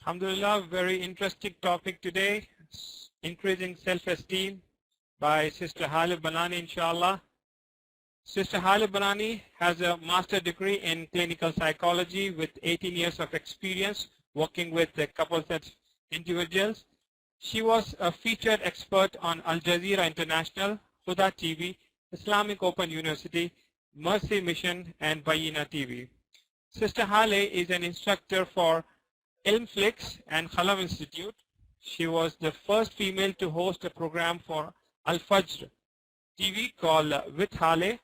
Alhamdulillah, very interesting topic today, increasing self-esteem by Sister Haleh Banani, inshallah. Sister Haleh Banani has a master's degree in clinical psychology with 18 years of experience working with couples and individuals. She was a featured expert on Al Jazeera International, Huda TV, Islamic Open University, Mercy Mission, and Bayina TV. Sister Haleh is an instructor for Ilmflix and Khalam Institute. She was the first female to host a program for Al-Fajr TV called With Haleh,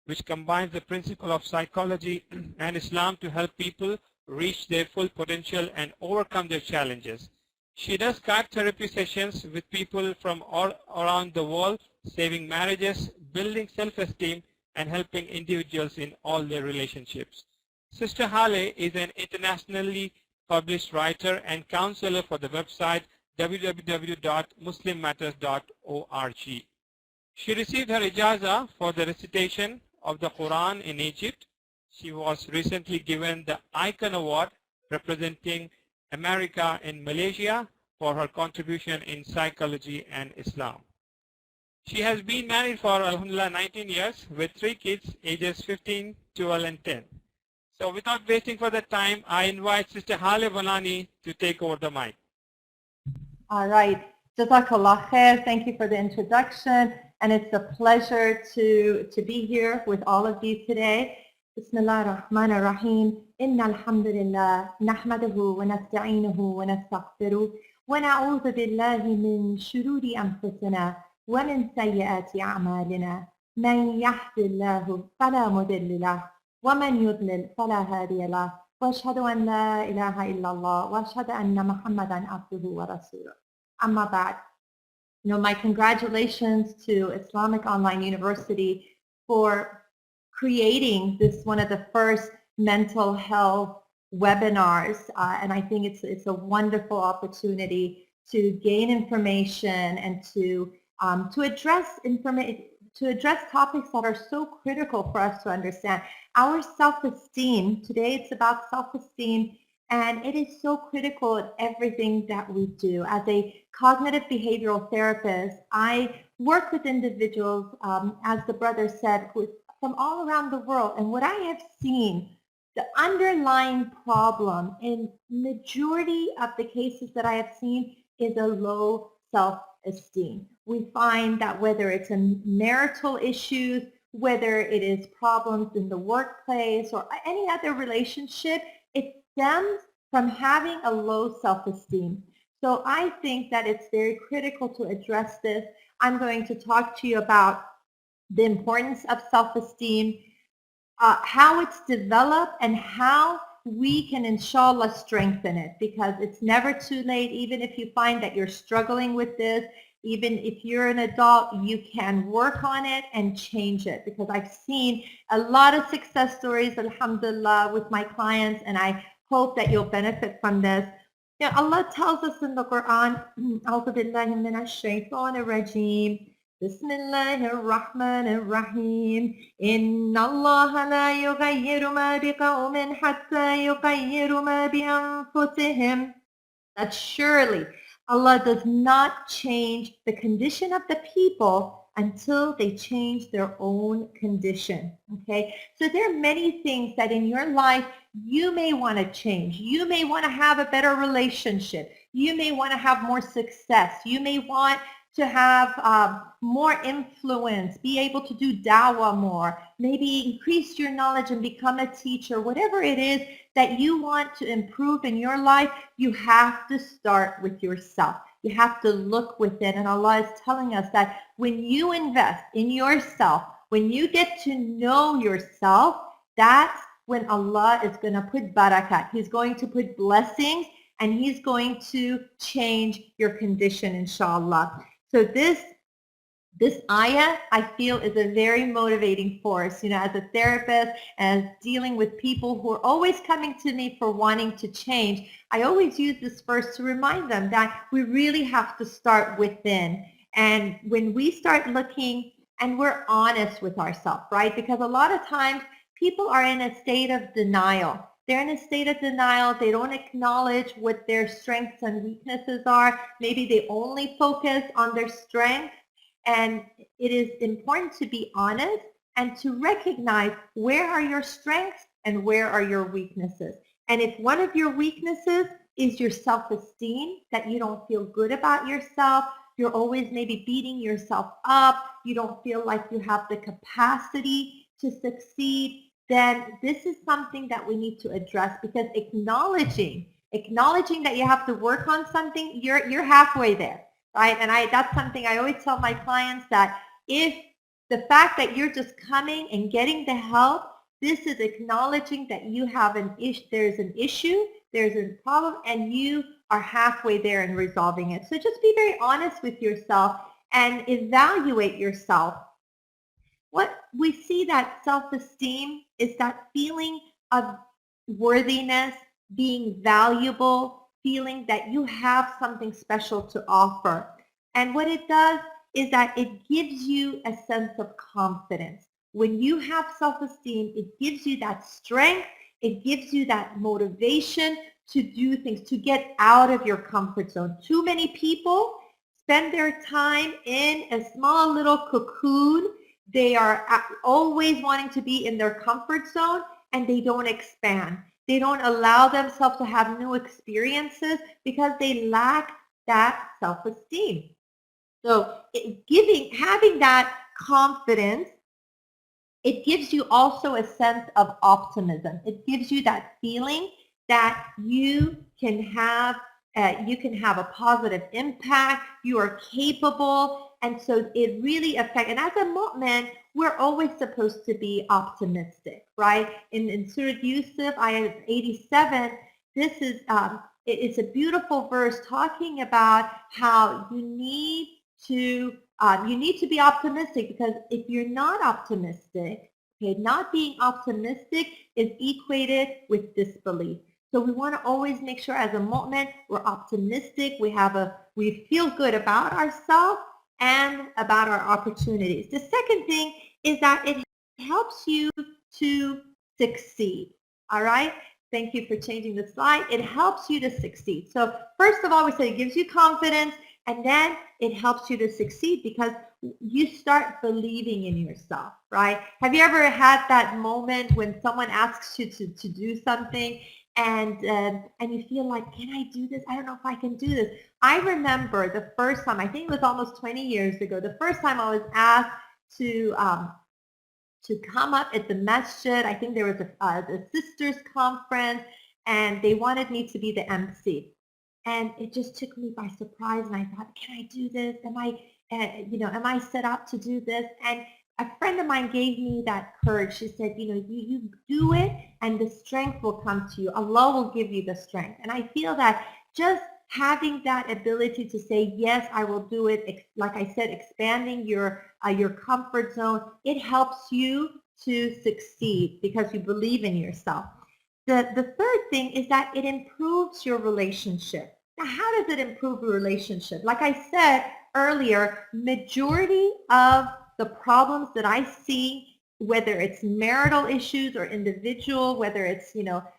which combines the principle of psychology and Islam to help people reach their full potential and overcome their challenges. She does card therapy sessions with people from all around the world, saving marriages, building self-esteem, and helping individuals in all their relationships. Sister Haleh is an internationally published writer and counselor for the website www.muslimmatters.org. She received her ijazah for the recitation of the Quran in Egypt. She was recently given the Icon Award representing America in Malaysia for her contribution in psychology and Islam. She has been married for alhamdulillah 19 years with 3 kids ages 15, 12 and 10. So without wasting further time, I invite Sister Haleh Banani to take over the mic. All right. Jazakallah khair. Thank you for the introduction. And it's a pleasure to be here with all of you today. Bismillah ar-Rahman ar-Rahim. Inna alhamdulillah. Nahmaduhu wa nasta'inuhu wa nastaghfiruh. Wa na'udhu billahi min shururi anfusina wa min sayyiati a'malina. Man yahdillahu fala mudilla lahu. ومن يضلل فلا هادي له واشهد ان لا اله الا الله واشهد ان محمدا عبده ورسوله. Amma ba'd. My congratulations to Islamic Online University for creating this one of the first mental health webinars, and I think it's a wonderful opportunity to gain information and to address topics that are so critical for us to understand. Our self-esteem, today it's about self-esteem, and it is so critical in everything that we do. As a cognitive behavioral therapist, I work with individuals, as the brother said, from all around the world. And what I have seen, the underlying problem in majority of the cases that I have seen is a low self-esteem. We find that whether it's in marital issues, whether it is problems in the workplace or any other relationship, it stems from having a low self-esteem. So I think that it's very critical to address this. I'm going to talk to you about the importance of self-esteem, how it's developed, and how we can inshallah strengthen it, because it's never too late. Even if you find that you're struggling with this, even if you're an adult, you can work on it and change it, because I've seen a lot of success stories, alhamdulillah, with my clients, and I hope that you'll benefit from this. Allah tells us in the Quran, أعوذ بالله من الشيطان الرجيم, بسم الله الرحمن الرحيم, إن الله لا يغير ما بقوم حتى يغيروا ما بأنفسهم. That surely Allah does not change the condition of the people until they change their own condition. Okay, so there are many things that in your life you may want to change. You may want to have a better relationship. You may want to have more success. You may want to have more influence, be able to do dawah more, maybe increase your knowledge and become a teacher. Whatever it is that you want to improve in your life, you have to start with yourself. You have to look within, and Allah is telling us that when you invest in yourself, when you get to know yourself, that's when Allah is going to put barakat. He's going to put blessings, and He's going to change your condition, inshallah. So this ayah, I feel, is a very motivating force. As a therapist and dealing with people who are always coming to me for wanting to change, I always use this verse to remind them that we really have to start within. And when we start looking and we're honest with ourselves, right? Because a lot of times people are in a state of denial. They're in a state of denial. They don't acknowledge what their strengths and weaknesses are. Maybe they only focus on their strengths. And it is important to be honest and to recognize where are your strengths and where are your weaknesses. And if one of your weaknesses is your self-esteem, that you don't feel good about yourself, you're always maybe beating yourself up, you don't feel like you have the capacity to succeed, then this is something that we need to address, because acknowledging that you have to work on something, you're halfway there, right? And that's something I always tell my clients, that if the fact that you're just coming and getting the help, this is acknowledging that you have there's an issue, there's a problem, and you are halfway there in resolving it. So just be very honest with yourself and evaluate yourself. What we see, that self-esteem is that feeling of worthiness, being valuable, feeling that you have something special to offer. And what it does is that it gives you a sense of confidence. When you have self-esteem, it gives you that strength, it gives you that motivation to do things, to get out of your comfort zone. Too many people spend their time in a small little cocoon. They are always wanting to be in their comfort zone, and they don't expand. They don't allow themselves to have new experiences because they lack that self-esteem. So having that confidence, it gives you also a sense of optimism. It gives you that feeling that you can have a positive impact, you are capable, and so it really affects. And as a mu'min, we're always supposed to be optimistic, right? In Surah Yusuf, ayah 87, this is it's a beautiful verse talking about how you need to be optimistic, because if you're not optimistic, okay, not being optimistic is equated with disbelief. So we want to always make sure as a mu'min we're optimistic, we feel good about ourselves and about our opportunities. The second thing is that it helps you to succeed. All right? Thank you for changing the slide. It helps you to succeed. So first of all, we say it gives you confidence, and then it helps you to succeed because you start believing in yourself, right? Have you ever had that moment when someone asks you to do something and you feel like, can I do this? I don't know if I can do this. I remember the first time, I think it was almost 20 years ago, the first time I was asked to come up at the masjid. I think there was a sisters conference, and they wanted me to be the MC. And it just took me by surprise, and I thought, can I do this? Am I set up to do this? And a friend of mine gave me that courage. She said, you do it, and the strength will come to you. Allah will give you the strength. And I feel that just having that ability to say, yes, I will do it, like I said, expanding your comfort zone, it helps you to succeed because you believe in yourself. The third thing is that it improves your relationship. Now, how does it improve your relationship? Like I said earlier, majority of the problems that I see, whether it's marital issues or individual, whether it's,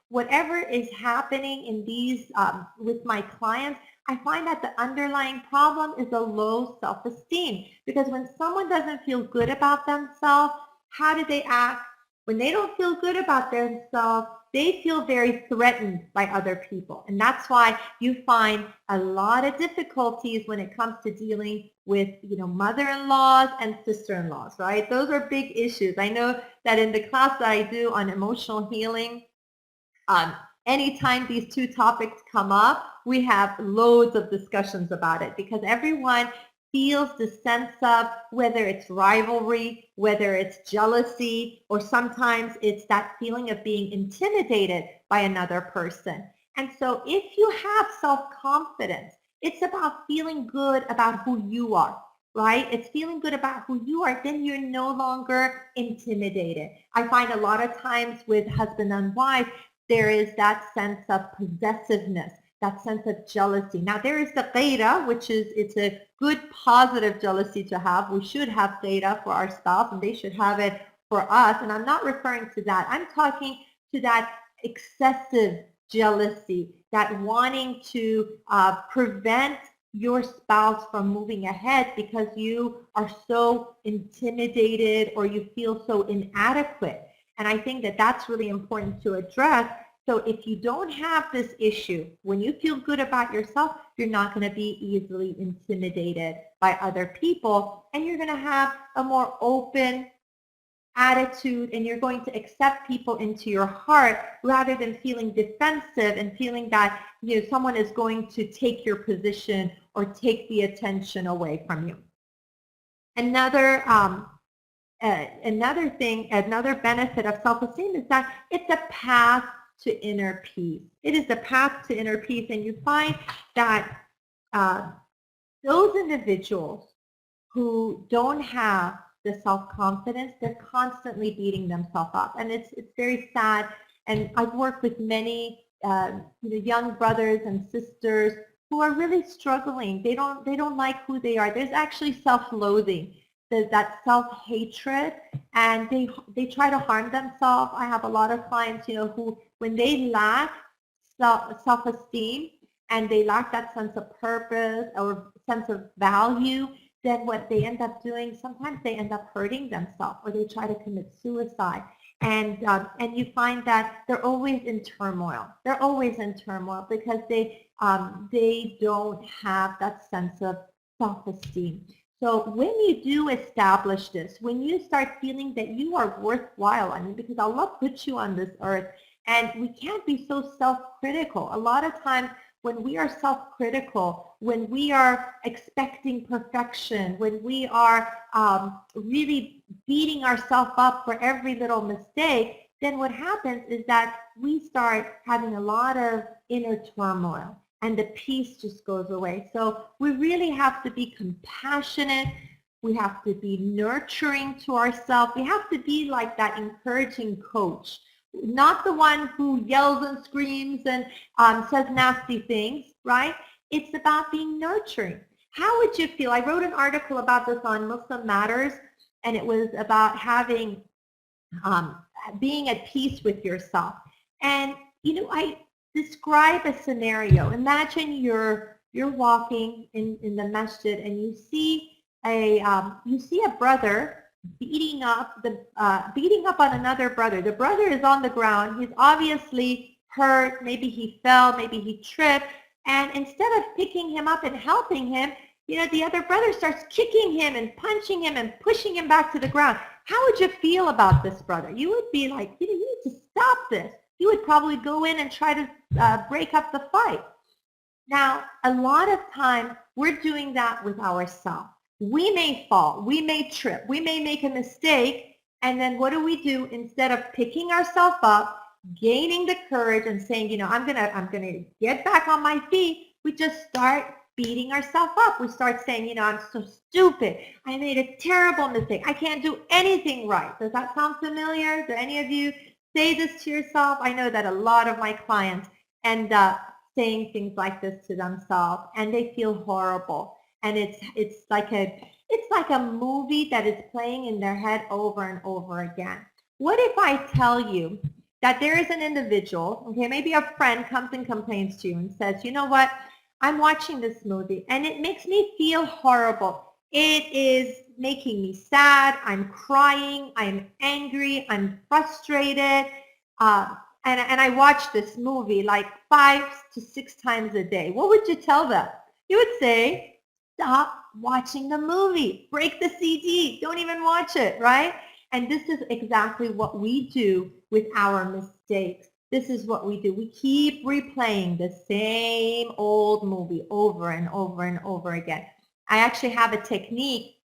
whatever is happening in these with my clients, I find that the underlying problem is a low self-esteem. Because when someone doesn't feel good about themselves, how do they act? When they don't feel good about themselves, they feel very threatened by other people. And that's why you find a lot of difficulties when it comes to dealing with, mother-in-laws and sister-in-laws, right? Those are big issues. I know that in the class that I do on emotional healing, anytime these two topics come up, we have loads of discussions about it because everyone feels the sense of, whether it's rivalry, whether it's jealousy, or sometimes it's that feeling of being intimidated by another person. And so if you have self-confidence, it's about feeling good about who you are, right? It's feeling good about who you are, then you're no longer intimidated. I find a lot of times with husband and wife, there is that sense of possessiveness, that sense of jealousy. Now there is the ghayra, which is, it's a good positive jealousy to have. We should have ghayra for our spouse and they should have it for us. And I'm not referring to that. I'm talking to that excessive jealousy, that wanting to prevent your spouse from moving ahead because you are so intimidated or you feel so inadequate. And I think that that's really important to address. So if you don't have this issue, when you feel good about yourself, you're not going to be easily intimidated by other people, and you're going to have a more open attitude, and you're going to accept people into your heart rather than feeling defensive and feeling that someone is going to take your position or take the attention away from you. Another benefit of self-esteem is that it's a path to inner peace. It is a path to inner peace, and you find that those individuals who don't have the self-confidence, they're constantly beating themselves up, and it's very sad. And I've worked with many young brothers and sisters who are really struggling. They don't like who they are. There's actually self-loathing. There's that self-hatred, and they try to harm themselves. I have a lot of clients, who when they lack self-esteem and they lack that sense of purpose or sense of value, then what they end up doing, sometimes they end up hurting themselves, or they try to commit suicide. And you find that they're always in turmoil. They're always in turmoil because they don't have that sense of self-esteem. So when you do establish this, when you start feeling that you are worthwhile, because Allah put you on this earth, and we can't be so self-critical. A lot of times when we are self-critical, when we are expecting perfection, when we are really beating ourselves up for every little mistake, then what happens is that we start having a lot of inner turmoil, and the peace just goes away. So we really have to be compassionate. We have to be nurturing to ourselves. We have to be like that encouraging coach, not the one who yells and screams and says nasty things, right? It's about being nurturing. How would you feel? I wrote an article about this on Muslim Matters, and it was about having, being at peace with yourself. And, I describe a scenario. Imagine you're walking in the masjid, and you see a brother beating up on another brother. The brother is on the ground. He's obviously hurt. Maybe he fell. Maybe he tripped. And instead of picking him up and helping him, the other brother starts kicking him and punching him and pushing him back to the ground. How would you feel about this brother? You would be like, you need to stop this. You would probably go in and try to break up the fight. Now, a lot of times we're doing that with ourselves. We may fall, we may trip, we may make a mistake, and then what do? Instead of picking ourselves up, gaining the courage and saying, I'm gonna get back on my feet, we just start beating ourselves up. We start saying, I'm so stupid. I made a terrible mistake. I can't do anything right. Does that sound familiar? Do any of you say this to yourself? I know that a lot of my clients end up saying things like this to themselves, and they feel horrible. And it's like a movie that is playing in their head over and over again. What if I tell you that there is an individual, okay, maybe a friend comes and complains to you and says, you know what, I'm watching this movie and it makes me feel horrible. It is making me sad. I'm crying. I'm angry. I'm frustrated. And I watch this movie like 5 to 6 times a day. What would you tell them? You would say, stop watching the movie. Break the CD. Don't even watch it, right? And this is exactly what we do with our mistakes. This is what we do. We keep replaying the same old movie over and over and over again. I actually have a technique,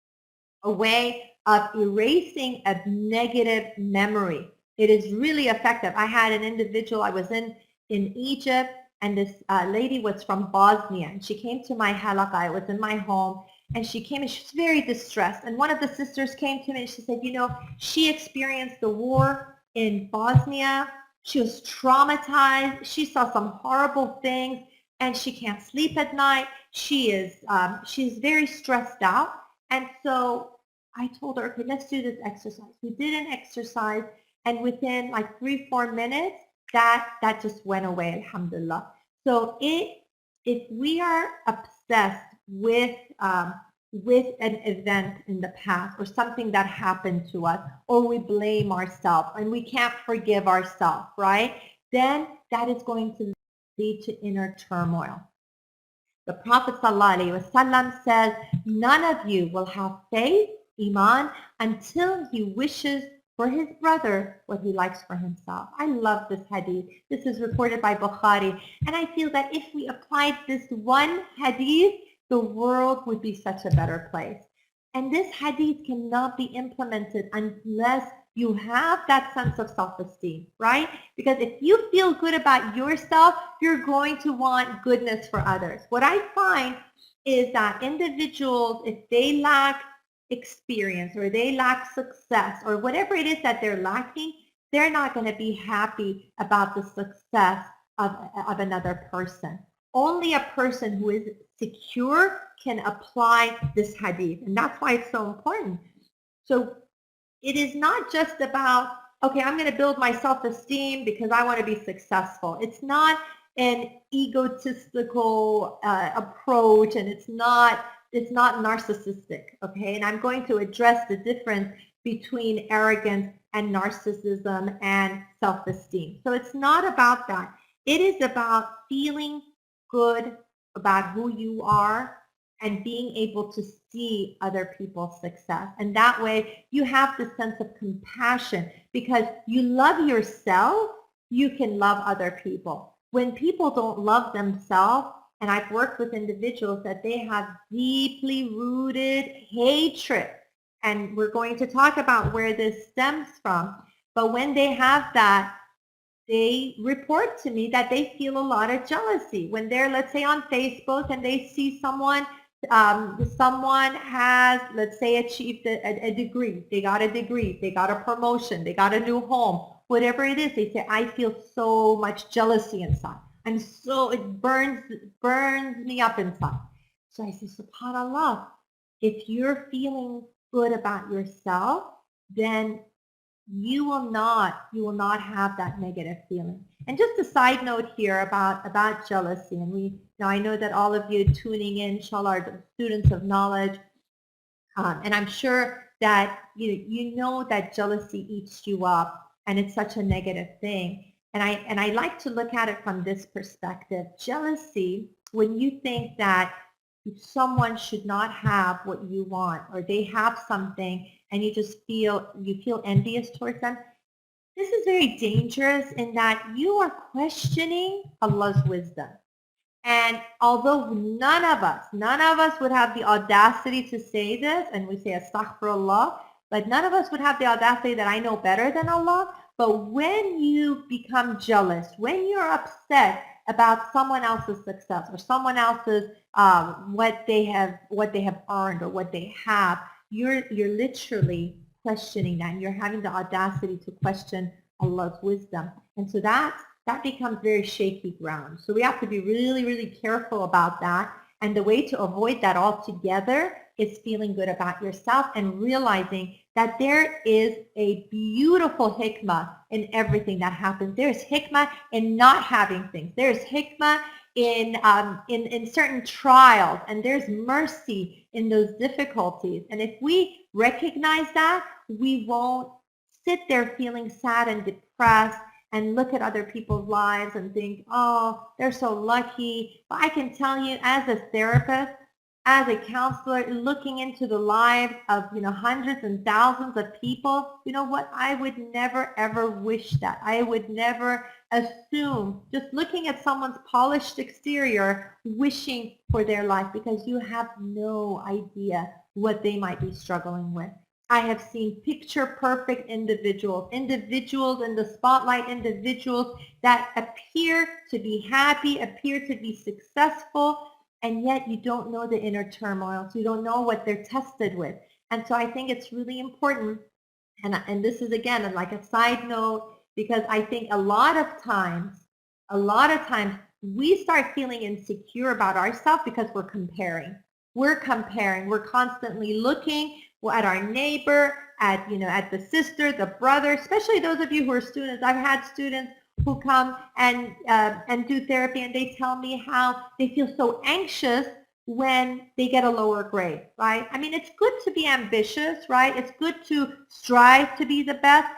a way of erasing a negative memory. It is really effective. I had an individual, I was in Egypt, and this lady was from Bosnia, and she came to my halaqah. I was in my home, and she came and she was very distressed. And one of the sisters came to me and she said, she experienced the war in Bosnia. She was traumatized. She saw some horrible things, and she can't sleep at night. She's very stressed out. And so I told her, okay, let's do this exercise. We did an exercise, and within like 3-4 minutes, that just went away, alhamdulillah. So if we are obsessed with an event in the past or something that happened to us, or we blame ourselves and we can't forgive ourselves, right? Then that is going to lead to inner turmoil. The Prophet ﷺ says, none of you will have faith, iman, until he wishes for his brother what he likes for himself. I love this hadith. This is reported by Bukhari. And I feel that if we applied this one hadith, the world would be such a better place. And this hadith cannot be implemented unless you have that sense of self-esteem, right? Because if you feel good about yourself, you're going to want goodness for others. What I find is that individuals, if they lack experience or they lack success or whatever it is that they're lacking, they're not going to be happy about the success of another person. Only a person who is secure can apply this hadith. And that's why it's so important. So it is not just about, okay, I'm going to build my self-esteem because I want to be successful. It's not an egotistical approach, and it's not narcissistic, okay? And I'm going to address the difference between arrogance and narcissism and self-esteem. So it's not about that. It is about feeling good about who you are and being able to see other people's success. And that way you have the sense of compassion because you love yourself, you can love other people. When people don't love themselves, and I've worked with individuals that they have deeply rooted hatred, and we're going to talk about where this stems from, but when they have that, they report to me that they feel a lot of jealousy. When they're, let's say, on Facebook and they see someone has, let's say, achieved a degree, they got a degree, they got a promotion, they got a new home, whatever it is, they say, I feel so much jealousy inside. It burns me up inside. So I say, subhanAllah, if you're feeling good about yourself, then you will not have that negative feeling. And just a side note here about jealousy, and now I know that all of you tuning in, inshallah, are students of knowledge, and I'm sure that you know that jealousy eats you up, and it's such a negative thing. And I like to look at it from this perspective. Jealousy, when you think that someone should not have what you want, or they have something and you feel envious towards them, this is very dangerous in that you are questioning Allah's wisdom. And although none of us would have the audacity to say this, and we say astaghfirullah, but none of us would have the audacity that I know better than Allah. But when you become jealous, when you're upset about someone else's success or someone else's what they have earned or what they have, you're literally questioning that. And you're having the audacity to question Allah's wisdom. And so that becomes very shaky ground. So we have to be really, really careful about that. And the way to avoid that altogether is feeling good about yourself and realizing that there is a beautiful hikmah in everything that happens. There's hikmah in not having things. There's hikmah in certain trials, and there's mercy in those difficulties. And if we recognize that, we won't sit there feeling sad and depressed and look at other people's lives and think, oh, they're so lucky. But I can tell you, as a therapist, as a counselor, looking into the lives of hundreds and thousands of people, you know what? I would never ever wish that. I would never assume, just looking at someone's polished exterior, wishing for their life, because you have no idea what they might be struggling with. I have seen picture perfect individuals in the spotlight, individuals that appear to be happy, appear to be successful, and yet you don't know the inner turmoil. So you don't know what they're tested with. And so I think it's really important, and this is again like a side note, because I think a lot of times we start feeling insecure about ourselves because we're comparing. We're constantly looking at our neighbor, at the sister, the brother, especially those of you who are students. I've had students who come and do therapy, and they tell me how they feel so anxious when they get a lower grade, right? I mean, it's good to be ambitious, right? It's good to strive to be the best,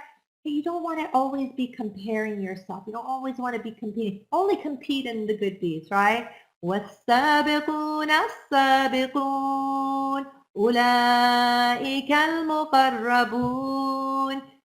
but you don't want to always be comparing yourself. You don't always want to be competing. Only compete in the good deeds, right? والسابقون السابقون أولئك المقربون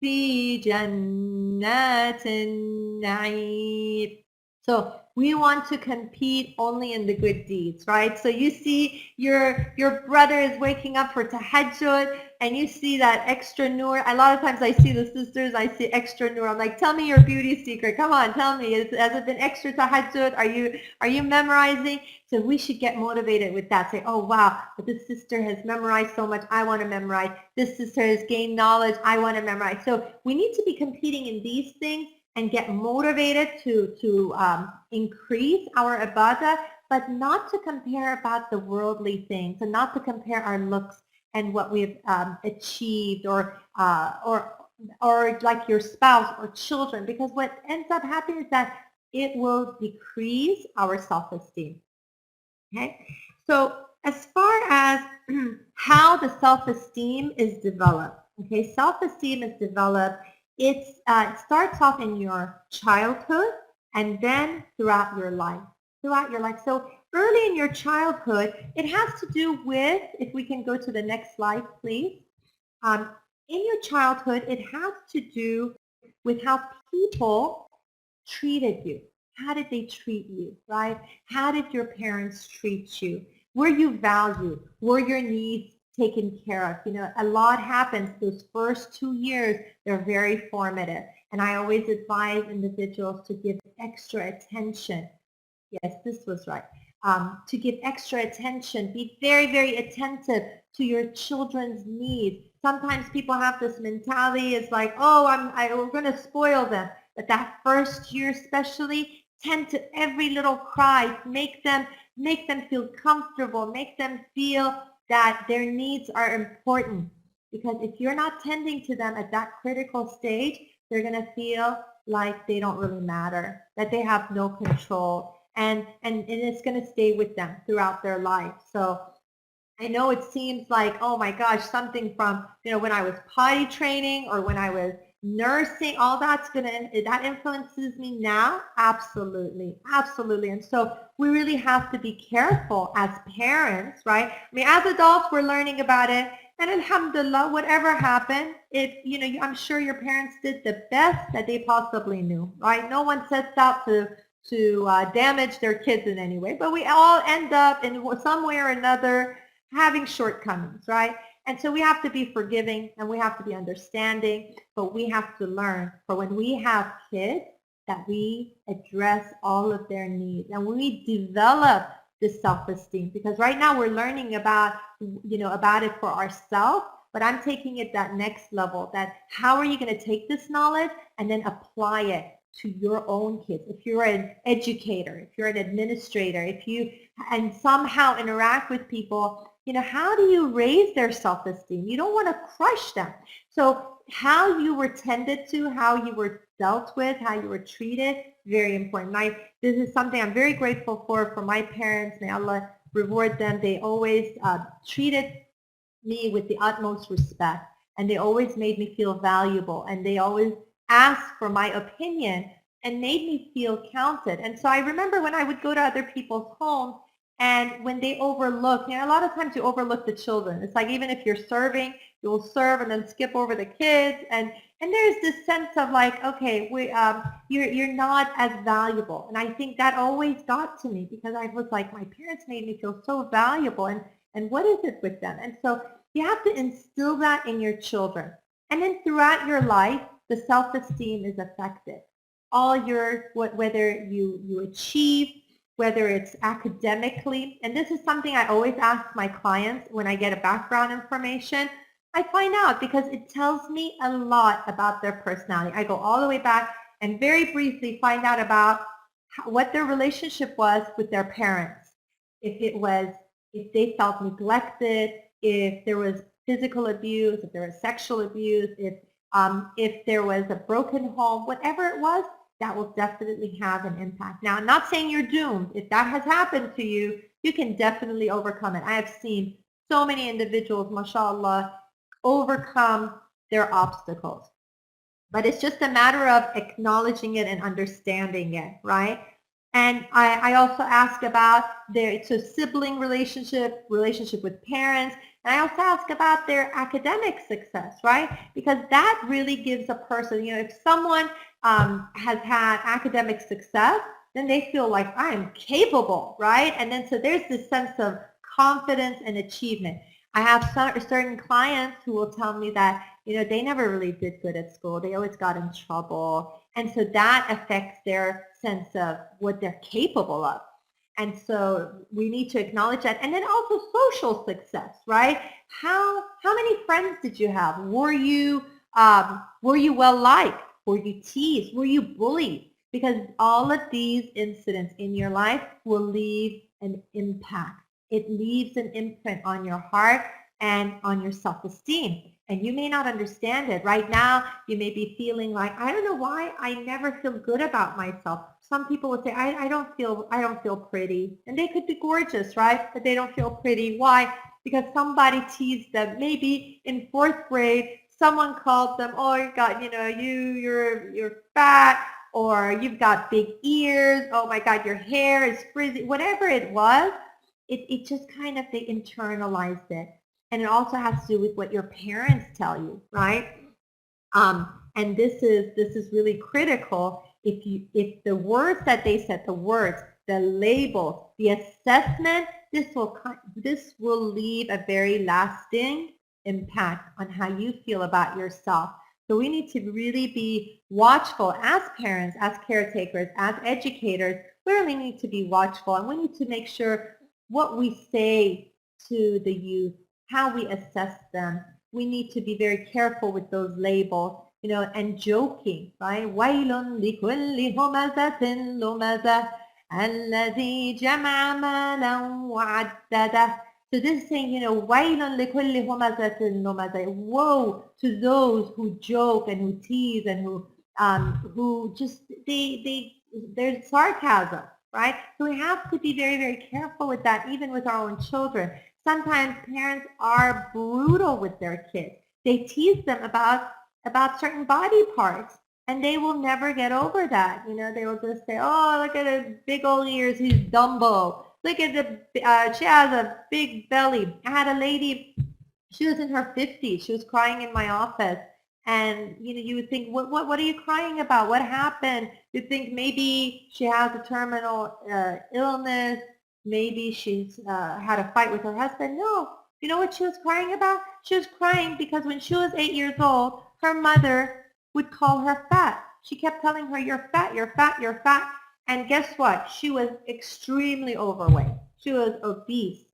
في جنات النعيم. So we want to compete only in the good deeds, right? So you see your brother is waking up for tahajjud and you see that extra nur. A lot of times I see the sisters, I see extra nur. I'm like, tell me your beauty secret. Come on, tell me. Has it been extra tahajjud? Are you memorizing? So we should get motivated with that. Say, oh wow, but this sister has memorized so much. I want to memorize. This sister has gained knowledge. I want to memorize. So we need to be competing in these things and get motivated to increase our ibadah, but not to compare about the worldly things and not to compare our looks and what we've achieved or like your spouse or children, because what ends up happening is that it will decrease our self-esteem. Okay, so as far as how the self-esteem is developed, okay, self-esteem is developed. It starts off in your childhood and then throughout your life. So early in your childhood, it has to do with, if we can go to the next slide, please. In your childhood, it has to do with how people treated you. How did they treat you, right? How did your parents treat you? Were you valued? Were your needs taken care of? You know, a lot happens those first 2 years. They're very formative. And I always advise individuals to give extra attention. Yes, this was right. To give extra attention. Be very, very attentive to your children's needs. Sometimes people have this mentality. It's like, oh, we're going to spoil them. But that first year especially, tend to every little cry. Make them feel comfortable. Make them feel that their needs are important. Because if you're not tending to them at that critical stage, they're going to feel like they don't really matter, that they have no control. And it's going to stay with them throughout their life. So I know it seems like, oh my gosh, something from, when I was potty training or when I was nursing, all that influences me now? Absolutely, absolutely. And so we really have to be careful as parents, right? I mean, as adults, we're learning about it. And alhamdulillah, whatever happened, I'm sure your parents did the best that they possibly knew, right? No one sets out to damage their kids in any way, but we all end up in some way or another having shortcomings, right? And so we have to be forgiving and we have to be understanding, but we have to learn for when we have kids that we address all of their needs and we develop this self-esteem, because right now we're learning about it for ourselves, but I'm taking it that next level, that how are you going to take this knowledge and then apply it to your own kids? If you're an educator, if you're an administrator, and somehow interact with people, how do you raise their self-esteem? You don't want to crush them. So how you were tended to, how you were dealt with, how you were treated, very important. This is something I'm very grateful for my parents. May Allah reward them. They always treated me with the utmost respect, and they always made me feel valuable, and they always asked for my opinion and made me feel counted. And so I remember when I would go to other people's homes, and when they overlook, a lot of times you overlook the children. It's like even if you're serving, you will serve and then skip over the kids, and there's this sense of like, okay, you're not as valuable. And I think that always got to me, because I was like, my parents made me feel so valuable, and what is it with them? And so you have to instill that in your children. And then throughout your life, the self-esteem is affected. Whether you achieve, whether it's academically, and this is something I always ask my clients when I get a background information. I find out because it tells me a lot about their personality. I go all the way back and very briefly find out about what their relationship was with their parents. If they felt neglected, if there was physical abuse, if there was sexual abuse, if there was a broken home, whatever it was, that will definitely have an impact. Now, I'm not saying you're doomed. If that has happened to you, you can definitely overcome it. I have seen so many individuals, mashallah, overcome their obstacles. But it's just a matter of acknowledging it and understanding it, right? And I also ask about their sibling relationship with parents, and I also ask about their academic success, right? Because that really gives a person, if someone has had academic success, then they feel like I am capable, right? And then so there's this sense of confidence and achievement. I have certain clients who will tell me that, they never really did good at school. They always got in trouble. And so that affects their sense of what they're capable of. And so we need to acknowledge that. And then also social success, right? How many friends did you have? Were you well liked? Were you teased? Were you bullied? Because all of these incidents in your life will leave an impact. It leaves an imprint on your heart and on your self-esteem. And you may not understand it. Right now, you may be feeling like, I don't know why I never feel good about myself. Some people would say, I don't feel pretty. And they could be gorgeous, right? But they don't feel pretty. Why? Because somebody teased them. Maybe in 4th grade, someone called them, oh, you got, you're fat, or you've got big ears. Oh my God, your hair is frizzy. Whatever it was, it just kind of, they internalized it. And it also has to do with what your parents tell you, right? And this is really critical. If the words that they said, the labels, the assessment, this will leave a very lasting impact on how you feel about yourself. So we need to really be watchful as parents, as caretakers, as educators. We really need to be watchful, and we need to make sure what we say to the youth, how we assess them. We need to be very careful with those labels, and joking, right? وَيْلٌ لِكُلِّ هُمَزَةٍ لُمَزَةٍ الَّذِي جَمَعَ مَالًا وَعَدَّدَهُ. So this is saying, وَيْلٌ لِكُلِّ هُمَزَةٍ لُمَزَةٍ. Woe to those who joke and who tease and who just, there's sarcasm, right? So we have to be very, very careful with that, even with our own children. Sometimes parents are brutal with their kids. They tease them about certain body parts, and they will never get over that. They will just say, oh, look at his big old ears, he's Dumbo. Look at she has a big belly. I had a lady, she was in her 50s. She was crying in my office. And, you would think, what are you crying about? What happened? You'd think maybe she has a terminal illness. Maybe she's had a fight with her husband. No. You know what she was crying about? She was crying because when she was 8 years old, her mother would call her fat. She kept telling her, you're fat, you're fat, you're fat. And guess what? She was extremely overweight. She was obese.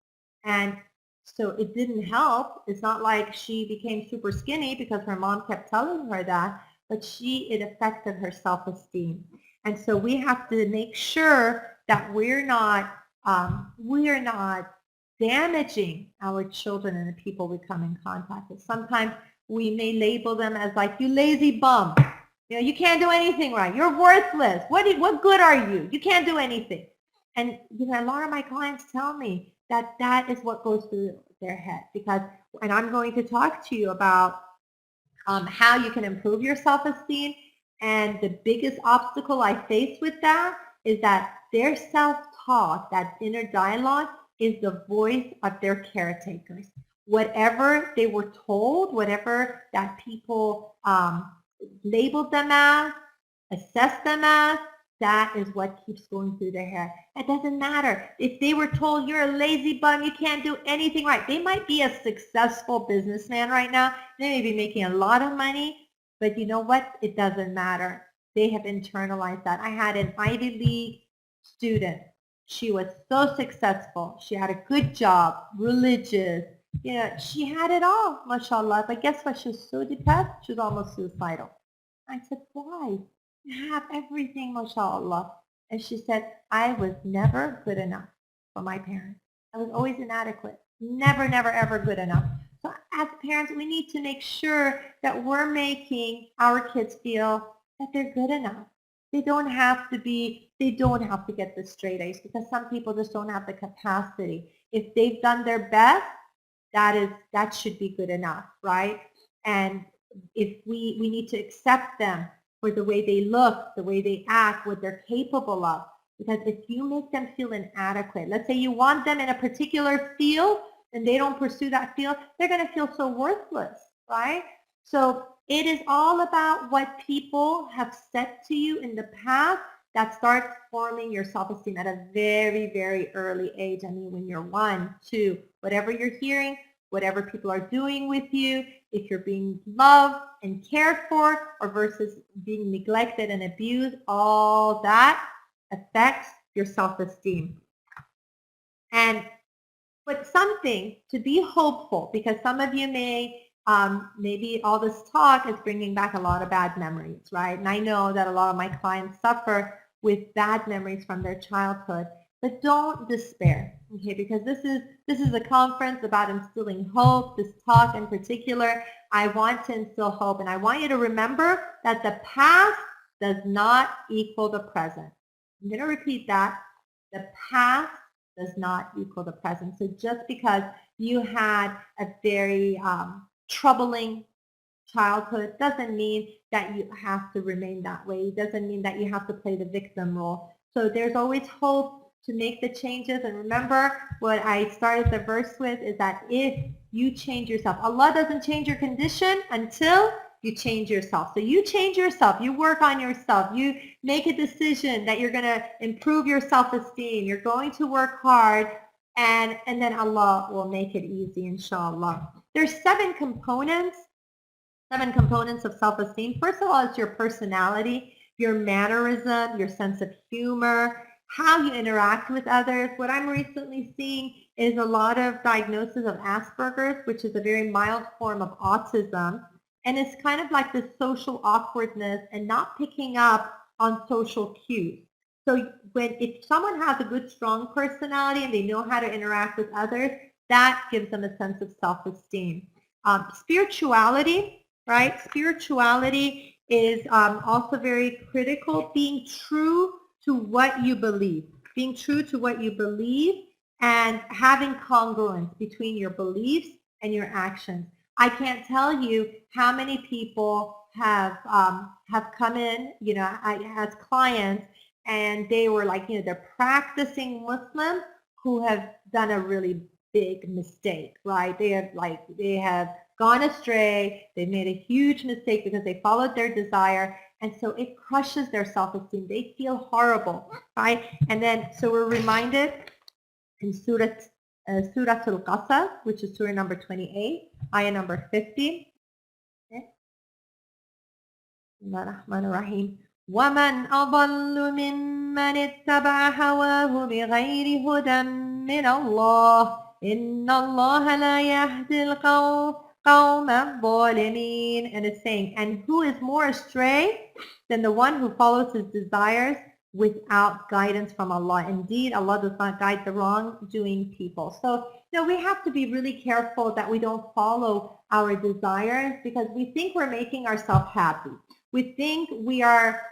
And so it didn't help. It's not like she became super skinny because her mom kept telling her that, but it affected her self-esteem. And so we have to make sure that we're not damaging our children and the people we come in contact with. Sometimes we may label them as like, you lazy bum. You can't do anything right. You're worthless. What good are you? You can't do anything. And a lot of my clients tell me that is what goes through their head. And I'm going to talk to you about how you can improve your self-esteem. And the biggest obstacle I face with that is that their self-talk, that inner dialogue, is the voice of their caretakers. Whatever they were told, whatever that people labeled them as, assessed them as, that is what keeps going through their head. It doesn't matter. If they were told you're a lazy bum, you can't do anything right. They might be a successful businessman right now. They may be making a lot of money, but you know what? It doesn't matter. They have internalized that. I had an Ivy League student. She was so successful. She had a good job, religious. She had it all, mashallah. But guess what? She was so depressed, she was almost suicidal. I said, why? You have everything, mashallah. And she said, I was never good enough for my parents. I was always inadequate. Never, never, ever good enough. So as parents, we need to make sure that we're making our kids feel that they're good enough. They don't have to get the straight A's because some people just don't have the capacity. If they've done their best, that should be good enough, right? And if we need to accept them for the way they look, the way they act, what they're capable of. Because if you make them feel inadequate, let's say you want them in a particular field and they don't pursue that field, they're going to feel so worthless, right? So it is all about what people have said to you in the past that starts forming your self-esteem at a very, very early age. I mean, when you're 1, 2, whatever you're hearing, whatever people are doing with you, if you're being loved and cared for or versus being neglected and abused, all that affects your self-esteem. And but something to be hopeful, because some of you may maybe all this talk is bringing back a lot of bad memories, right? And I know that a lot of my clients suffer with bad memories from their childhood, but don't despair, okay? Because this is a conference about instilling hope. This talk in particular, I want to instill hope, and I want you to remember that the past does not equal the present. I'm going to repeat that. The past does not equal the present. So just because you had a very troubling childhood doesn't mean that you have to remain that way. It doesn't mean that you have to play the victim role. So there's always hope to make the changes. And remember what I started the verse with is that if you change yourself, Allah doesn't change your condition until you change yourself. So you change yourself, you work on yourself, you make a decision that you're going to improve your self-esteem, you're going to work hard, and then Allah will make it easy, inshallah. There's 7 components of self-esteem. First of all, it's your personality, your mannerism, your sense of humor, how you interact with others. What I'm recently seeing is a lot of diagnosis of Asperger's, which is a very mild form of autism. And it's kind of like this social awkwardness and not picking up on social cues. So if someone has a good, strong personality and they know how to interact with others, that gives them a sense of self-esteem. Spirituality, right? Spirituality is also very critical. Being true to what you believe. Being true to what you believe and having congruence between your beliefs and your actions. I can't tell you how many people have come in, as clients, and they were like, they're practicing Muslims who have done a really big mistake, right? They have gone astray. They've made a huge mistake because they followed their desire, and so it crushes their self-esteem. They feel horrible, right? And then, so we're reminded in Surah Al-Qasas, which is Surah number 28, ayah number 50. Bismillahirrahmanirrahim. وَمَنْ أَضَلُّ مِمَّنِ اتَّبَعَ هَوَاهُ بِغَيْرِ هُدًى مِنَ اللَّهِ إِنَّ اللَّهَ لَا يَهْدِي الْقَوْمَ الظَّالِمِينَ. And it's saying, and who is more astray than the one who follows his desires without guidance from Allah? Indeed, Allah does not guide the wrongdoing people. So, we have to be really careful that we don't follow our desires because we think we're making ourselves happy. We think we are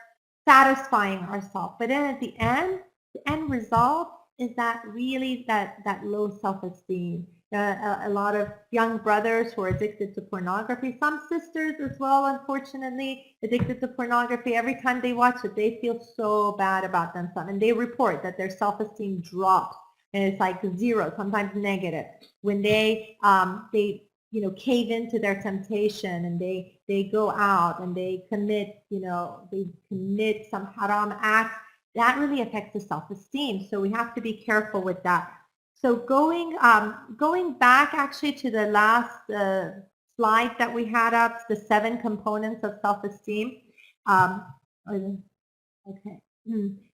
satisfying ourselves. But then at the end result is that really that low self-esteem. A lot of young brothers who are addicted to pornography, some sisters as well, unfortunately, addicted to pornography. Every time they watch it, they feel so bad about themselves. And they report that their self-esteem drops. And it's like 0, sometimes negative. When they cave into their temptation and they go out and they commit some haram acts, that really affects the self-esteem. So we have to be careful with that. So going back actually to the last slide that we had up, the 7 components of self-esteem. Okay,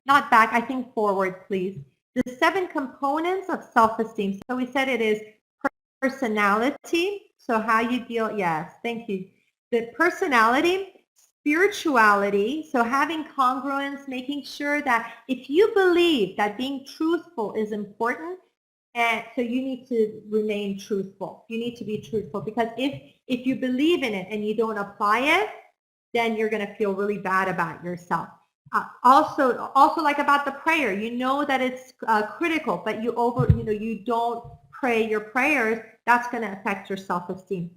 not back, I think forward, please. The 7 components of self-esteem. So we said it is personality, so how you deal, yes, thank you. The personality, spirituality, so having congruence, making sure that if you believe that being truthful is important, and so you need to remain truthful. You need to be truthful because if you believe in it and you don't apply it, then you're going to feel really bad about yourself. also like about the prayer, you know that it's critical, but you don't pray your prayers. That's going to affect your self-esteem.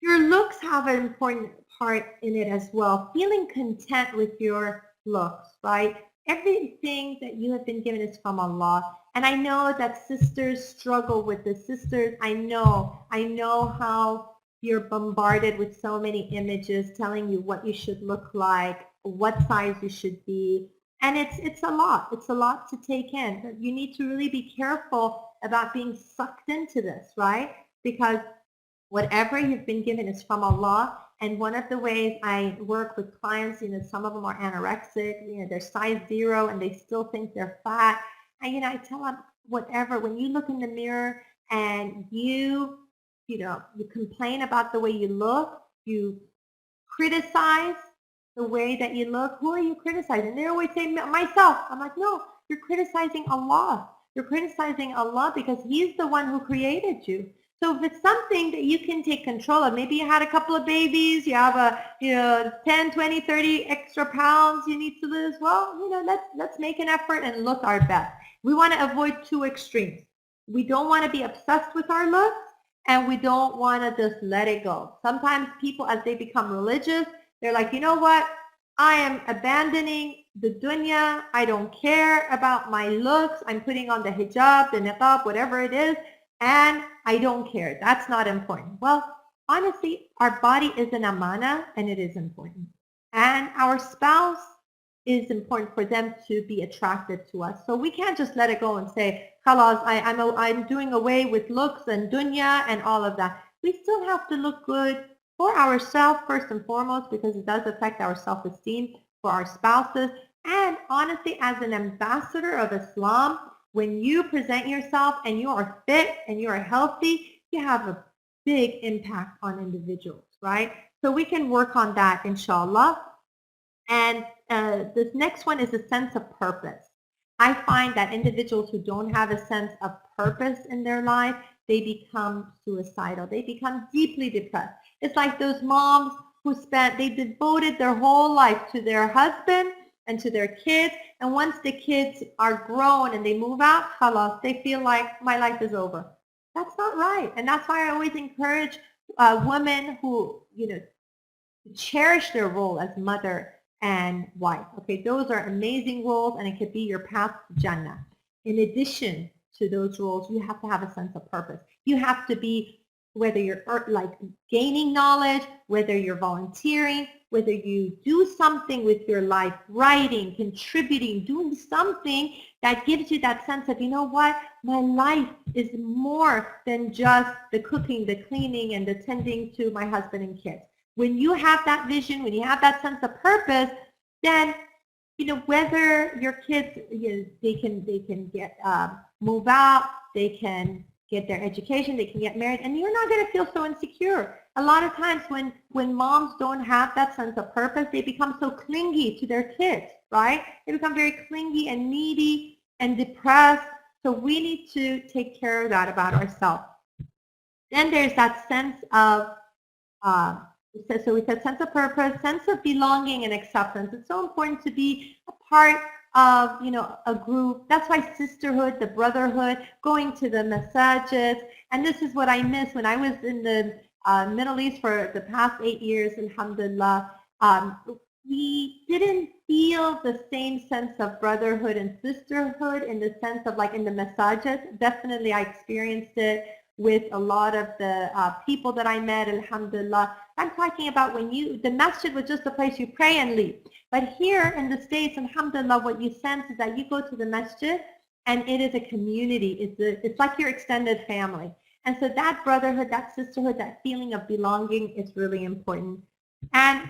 Your looks have an important part in it as well. Feeling content with your looks, right? Everything that you have been given is from Allah. And I know that sisters struggle with this. Sisters, I know how you're bombarded with so many images telling you what you should look like, what size you should be. And it's a lot. It's a lot to take in. You need to really be careful about being sucked into this, right? Because whatever you've been given is from Allah. And one of the ways I work with clients, some of them are anorexic, they're size 0 and they still think they're fat. And, I tell them, whatever, when you look in the mirror and you complain about the way you look, you criticize the way that you look, who are you criticizing? They always say, myself. I'm like, no, you're criticizing Allah. You're criticizing Allah because He's the one who created you. So if it's something that you can take control of, maybe you had a couple of babies, you have 10, 20, 30 extra pounds you need to lose, well, let's make an effort and look our best. We want to avoid two extremes. We don't want to be obsessed with our looks, and we don't want to just let it go. Sometimes people, as they become religious, they're like, you know what? I am abandoning the dunya. I don't care about my looks. I'm putting on the hijab, the niqab, whatever it is, and I don't care. That's not important. Well, honestly, our body is an amana, and it is important. And our spouse is important for them to be attracted to us. So we can't just let it go and say, Khalas, I'm doing away with looks and dunya and all of that. We still have to look good for ourselves first and foremost, because it does affect our self-esteem, for our spouses. And honestly, as an ambassador of Islam, when you present yourself and you are fit and you are healthy, you have a big impact on individuals, right? So we can work on that, inshallah. And this next one is a sense of purpose. I find that individuals who don't have a sense of purpose in their life, they become suicidal. They become deeply depressed. It's like those moms who they devoted their whole life to their husband and to their kids. And once the kids are grown and they move out, khalas, they feel like my life is over. That's not right. And that's why I always encourage women who, cherish their role as mother and wife. Okay, those are amazing roles, and it could be your path to Jannah. In addition to those roles, you have to have a sense of purpose. You have to be, whether you're like gaining knowledge, whether you're volunteering, whether you do something with your life, writing, contributing, doing something that gives you that sense of, you know what, my life is more than just the cooking, the cleaning, and the tending to my husband and kids. When you have that vision, when you have that sense of purpose, then whether your kids, they can get move out, they can get their education, they can get married, and you're not going to feel so insecure. A lot of times when moms don't have that sense of purpose, they become so clingy to their kids, right? They become very clingy and needy and depressed. So we need to take care of that about ourselves. Then there's that sense of so we said sense of purpose, sense of belonging and acceptance. It's so important to be a part of, a group. That's why sisterhood, the brotherhood, going to the massages. And this is what I miss when I was in the Middle East for the past 8 years, alhamdulillah. We didn't feel the same sense of brotherhood and sisterhood in the sense of like in the massages. Definitely I experienced it with a lot of the people that I met, alhamdulillah. I'm talking about when the masjid was just a place you pray and leave. But here in the States, alhamdulillah, what you sense is that you go to the masjid and it is a community. It's like your extended family. And so that brotherhood, that sisterhood, that feeling of belonging is really important. And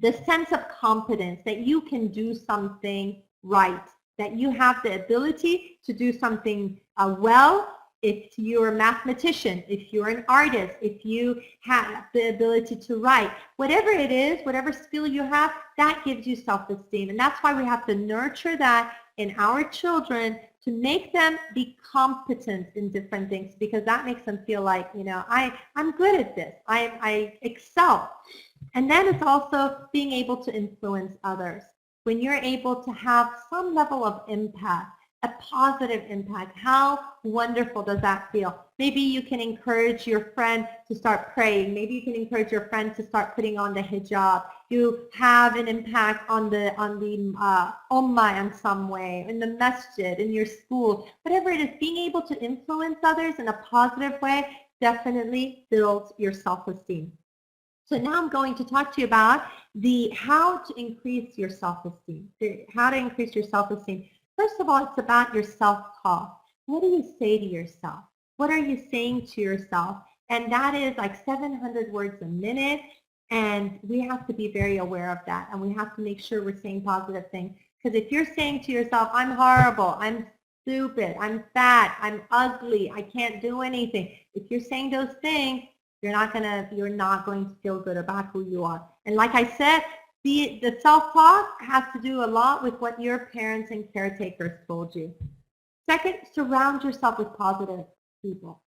the sense of competence that you can do something right, that you have the ability to do something well. If you're a mathematician, if you're an artist, if you have the ability to write, whatever it is, whatever skill you have, that gives you self-esteem. And that's why we have to nurture that in our children to make them be competent in different things, because that makes them feel like, I'm good at this. I excel. And then it's also being able to influence others. when you're able to have some level of impact, a positive impact, how wonderful does that feel? Maybe you can encourage your friend to start praying. Maybe you can encourage your friend to start putting on the hijab. You have an impact on the ummah in some way, in the masjid, in your school, whatever it is. Being able to influence others in a positive way definitely builds your self-esteem. So now I'm going to talk to you about how to increase your self-esteem. How to increase your self-esteem. First of all, it's about your self-talk. What do you say to yourself? What are you saying to yourself? And that is like 700 words a minute. And we have to be very aware of that. And we have to make sure we're saying positive things. Because if you're saying to yourself, I'm horrible, I'm stupid, I'm fat, I'm ugly, I can't do anything. If you're saying those things, you're not going to feel good about who you are. And like I said, the self-talk has to do a lot with what your parents and caretakers told you. Second, surround yourself with positive people.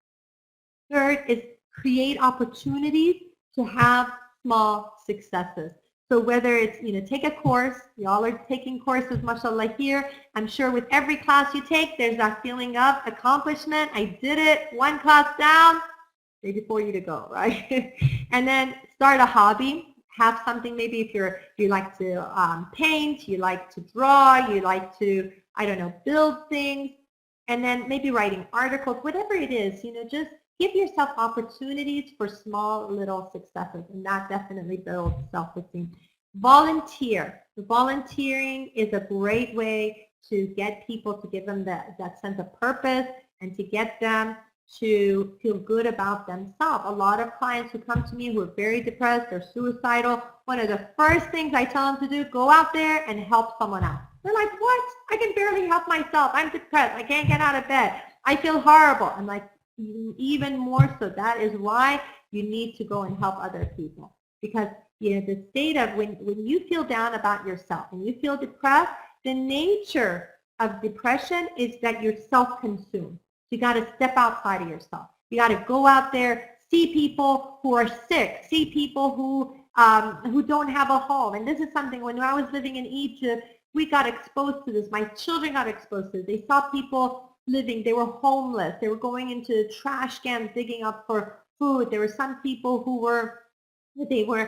Third is create opportunities to have small successes. So whether it's, take a course, y'all are taking courses, mashallah, here. I'm sure with every class you take, there's that feeling of accomplishment. I did it, one class down, maybe for you to go, right? And then start a hobby. Have something, maybe if you like to paint, you like to draw, you like to, I don't know, build things, and then maybe writing articles, whatever it is, just give yourself opportunities for small little successes, and that definitely builds self-esteem. Volunteer. Volunteering is a great way to get people, to give them that sense of purpose and to get them to feel good about themselves. A lot of clients who come to me who are very depressed, they're suicidal, one of the first things I tell them to do, go out there and help someone else. They're like, what? I can barely help myself. I'm depressed. I can't get out of bed. I feel horrible. I'm like, even more so. That is why you need to go and help other people. Because the state of when you feel down about yourself and you feel depressed, the nature of depression is that you're self-consumed. You got to step outside of yourself. You got to go out there, see people who are sick, see people who don't have a home. And this is something, when I was living in Egypt, we got exposed to this. My children got exposed to this. They saw people living, they were homeless. They were going into trash cans digging up for food. There were some people who were they're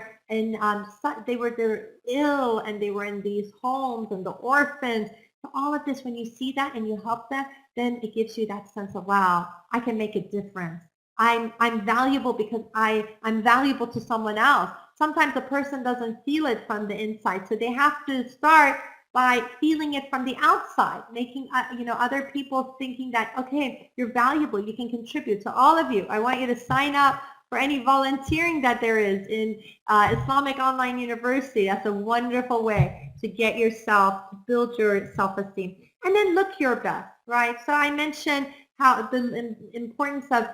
ill and they were in these homes and the orphans. So all of this, when you see that and you help them, then it gives you that sense of, wow, I can make a difference. I'm valuable because I'm valuable to someone else. Sometimes a person doesn't feel it from the inside, so they have to start by feeling it from the outside, making other people thinking that, okay, you're valuable, you can contribute. To all of you, I want you to sign up for any volunteering that there is in Islamic Online University. That's a wonderful way to get yourself, to build your self-esteem. And then look your best, right? So I mentioned how the importance of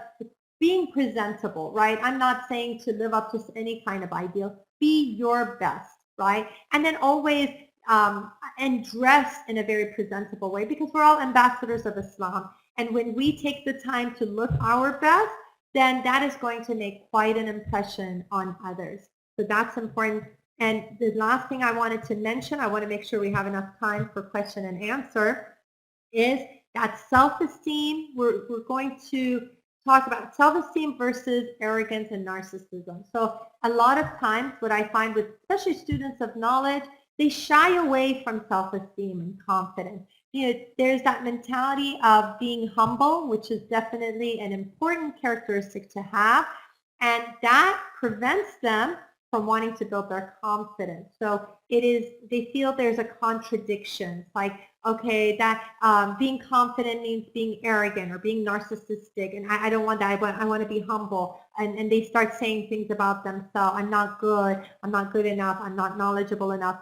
being presentable, right? I'm not saying to live up to any kind of ideal. Be your best, right? And then always and dress in a very presentable way, because we're all ambassadors of Islam. And when we take the time to look our best, then that is going to make quite an impression on others. So that's important. And the last thing I wanted to mention, I want to make sure we have enough time for question and answer, is that self-esteem. We're going to talk about self-esteem versus arrogance and narcissism. So a lot of times what I find with especially students of knowledge, they shy away from self-esteem and confidence. There's that mentality of being humble, which is definitely an important characteristic to have, and that prevents them from wanting to build their confidence. So they feel there's a contradiction. It's like, okay, that being confident means being arrogant or being narcissistic, and I don't want that. I want to be humble, and they start saying things about themselves. I'm not good enough, I'm not knowledgeable enough.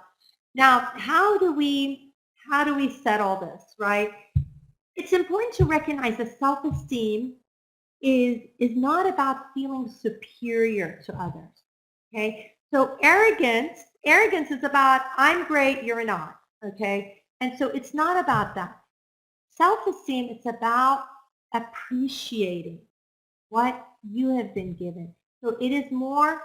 Now, how do we settle this, right? It's important to recognize that self-esteem is not about feeling superior to others, okay? So arrogance is about, I'm great, you're not, okay? And so it's not about that. Self-esteem, it's about appreciating what you have been given. So it is more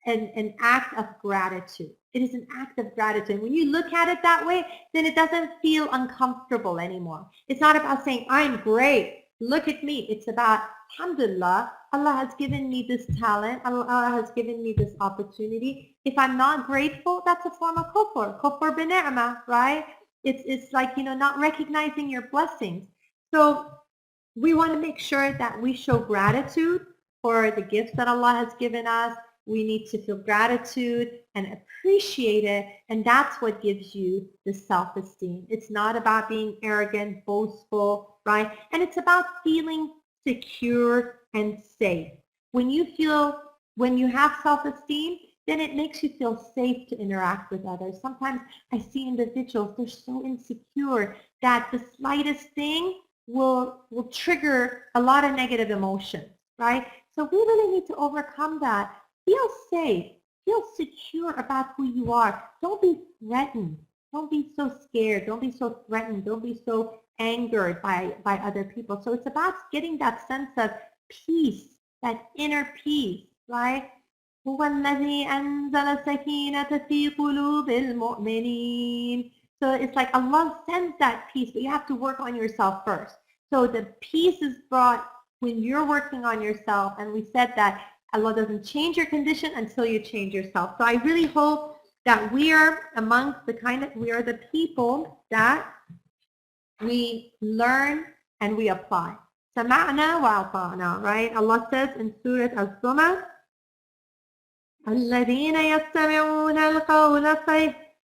an act of gratitude. It is an act of gratitude. When you look at it that way, then it doesn't feel uncomfortable anymore. It's not about saying, I'm great, look at me. It's about, alhamdulillah, Allah has given me this talent. Allah has given me this opportunity. If I'm not grateful, that's a form of kufr. Kufr bi ni'mah, right? It's like, not recognizing your blessings. So we want to make sure that we show gratitude for the gifts that Allah has given us. We need to feel gratitude and appreciate it, and that's what gives you the self-esteem. It's not about being arrogant, boastful, right? And it's about feeling secure and safe. When you have self-esteem, then it makes you feel safe to interact with others. Sometimes I see individuals, they're so insecure that the slightest thing will trigger a lot of negative emotions, right? So we really need to overcome that. Feel safe. Feel secure about who you are. Don't be threatened. Don't be so scared. Don't be so threatened. Don't be so angered by other people. So it's about getting that sense of peace, that inner peace, right? هو الذي أنزل السكينة في قلوب المؤمنين. So it's like Allah sends that peace, but you have to work on yourself first. So the peace is brought when you're working on yourself, and we said that Allah doesn't change your condition until you change yourself. So I really hope that we are amongst we are the people that we learn and we apply. سمعنا وأطعنا, right? Allah says in Surah Al-Zumar, الذين يستمعون القول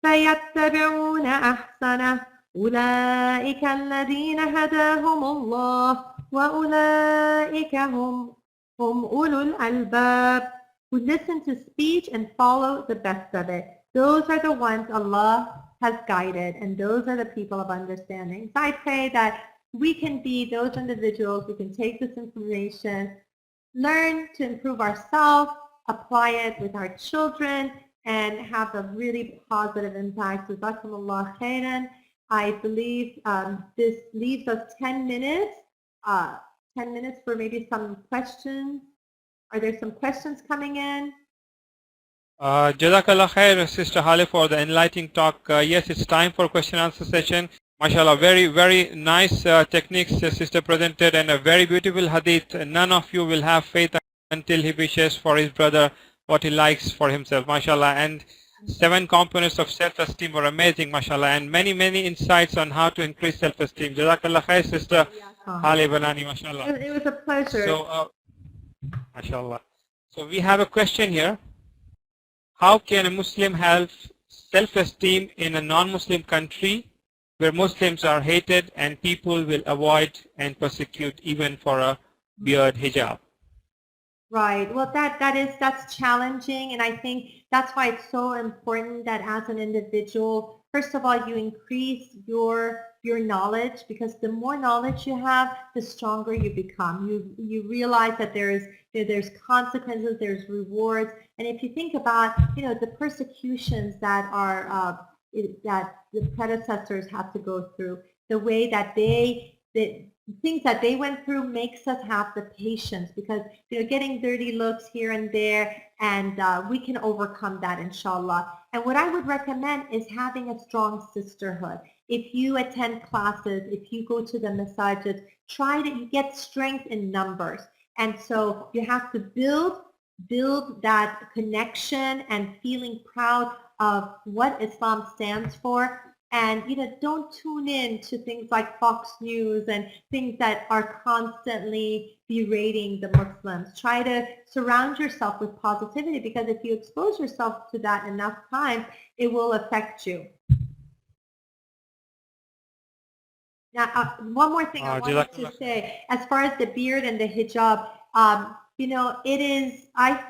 فيتبعون أحسنه أولئك الذين هداهم الله وأولئك هم أولو الألباب, who listen to speech and follow the best of it. Those are the ones Allah has guided, and those are the people of understanding. So I pray that we can be those individuals who can take this information, learn to improve ourselves, apply it with our children, and have a really positive impact. Jazakumullah khairan. I believe this leaves us 10 minutes. 10 minutes for maybe some questions. Are there some questions coming in? Jazakallah khair, Sister Haleh, for the enlightening talk. Yes, it's time for question answer session. MashaAllah, very, very nice techniques Sister presented, and a very beautiful hadith. None of you will have faith until he wishes for his brother what he likes for himself. MashaAllah. And 7 components of self-esteem were amazing, mashallah, and many, many insights on how to increase self-esteem. Jazakallah khair, Sister Haleh Banani, mashallah. It was a pleasure. So, mashallah. So we have a question here. How can a Muslim have self-esteem in a non-Muslim country where Muslims are hated and people will avoid and persecute even for a beard hijab? Right. Well, that's challenging, and I think that's why it's so important that as an individual, first of all, you increase your knowledge, because the more knowledge you have, the stronger you become. You realize that there's consequences, there's rewards, and if you think about the persecutions that are that the predecessors had to go through, the way that the things that they went through makes us have the patience, because getting dirty looks here and there, and we can overcome that, inshallah. And what I would recommend is having a strong sisterhood. If you attend classes, if you go to the masajid, you get strength in numbers. And so you have to build that connection and feeling proud of what Islam stands for. And don't tune in to things like Fox News and things that are constantly berating the Muslims. Try to surround yourself with positivity, because if you expose yourself to that enough times, it will affect you. Now, one more thing I wanted to say, as far as the beard and the hijab, I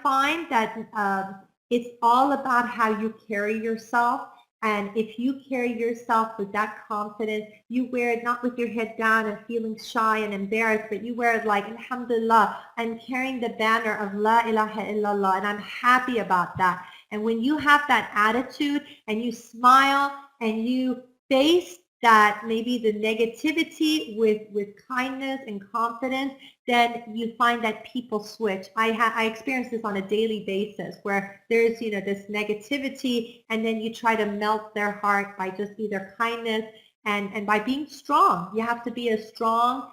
find that it's all about how you carry yourself. And if you carry yourself with that confidence, you wear it not with your head down and feeling shy and embarrassed, but you wear it like, alhamdulillah, I'm carrying the banner of la ilaha illallah, and I'm happy about that. And when you have that attitude and you smile and you face that maybe the negativity with kindness and confidence, then you find that people switch. I experience this on a daily basis where there's, this negativity, and then you try to melt their heart by just either kindness and by being strong. You have to be a strong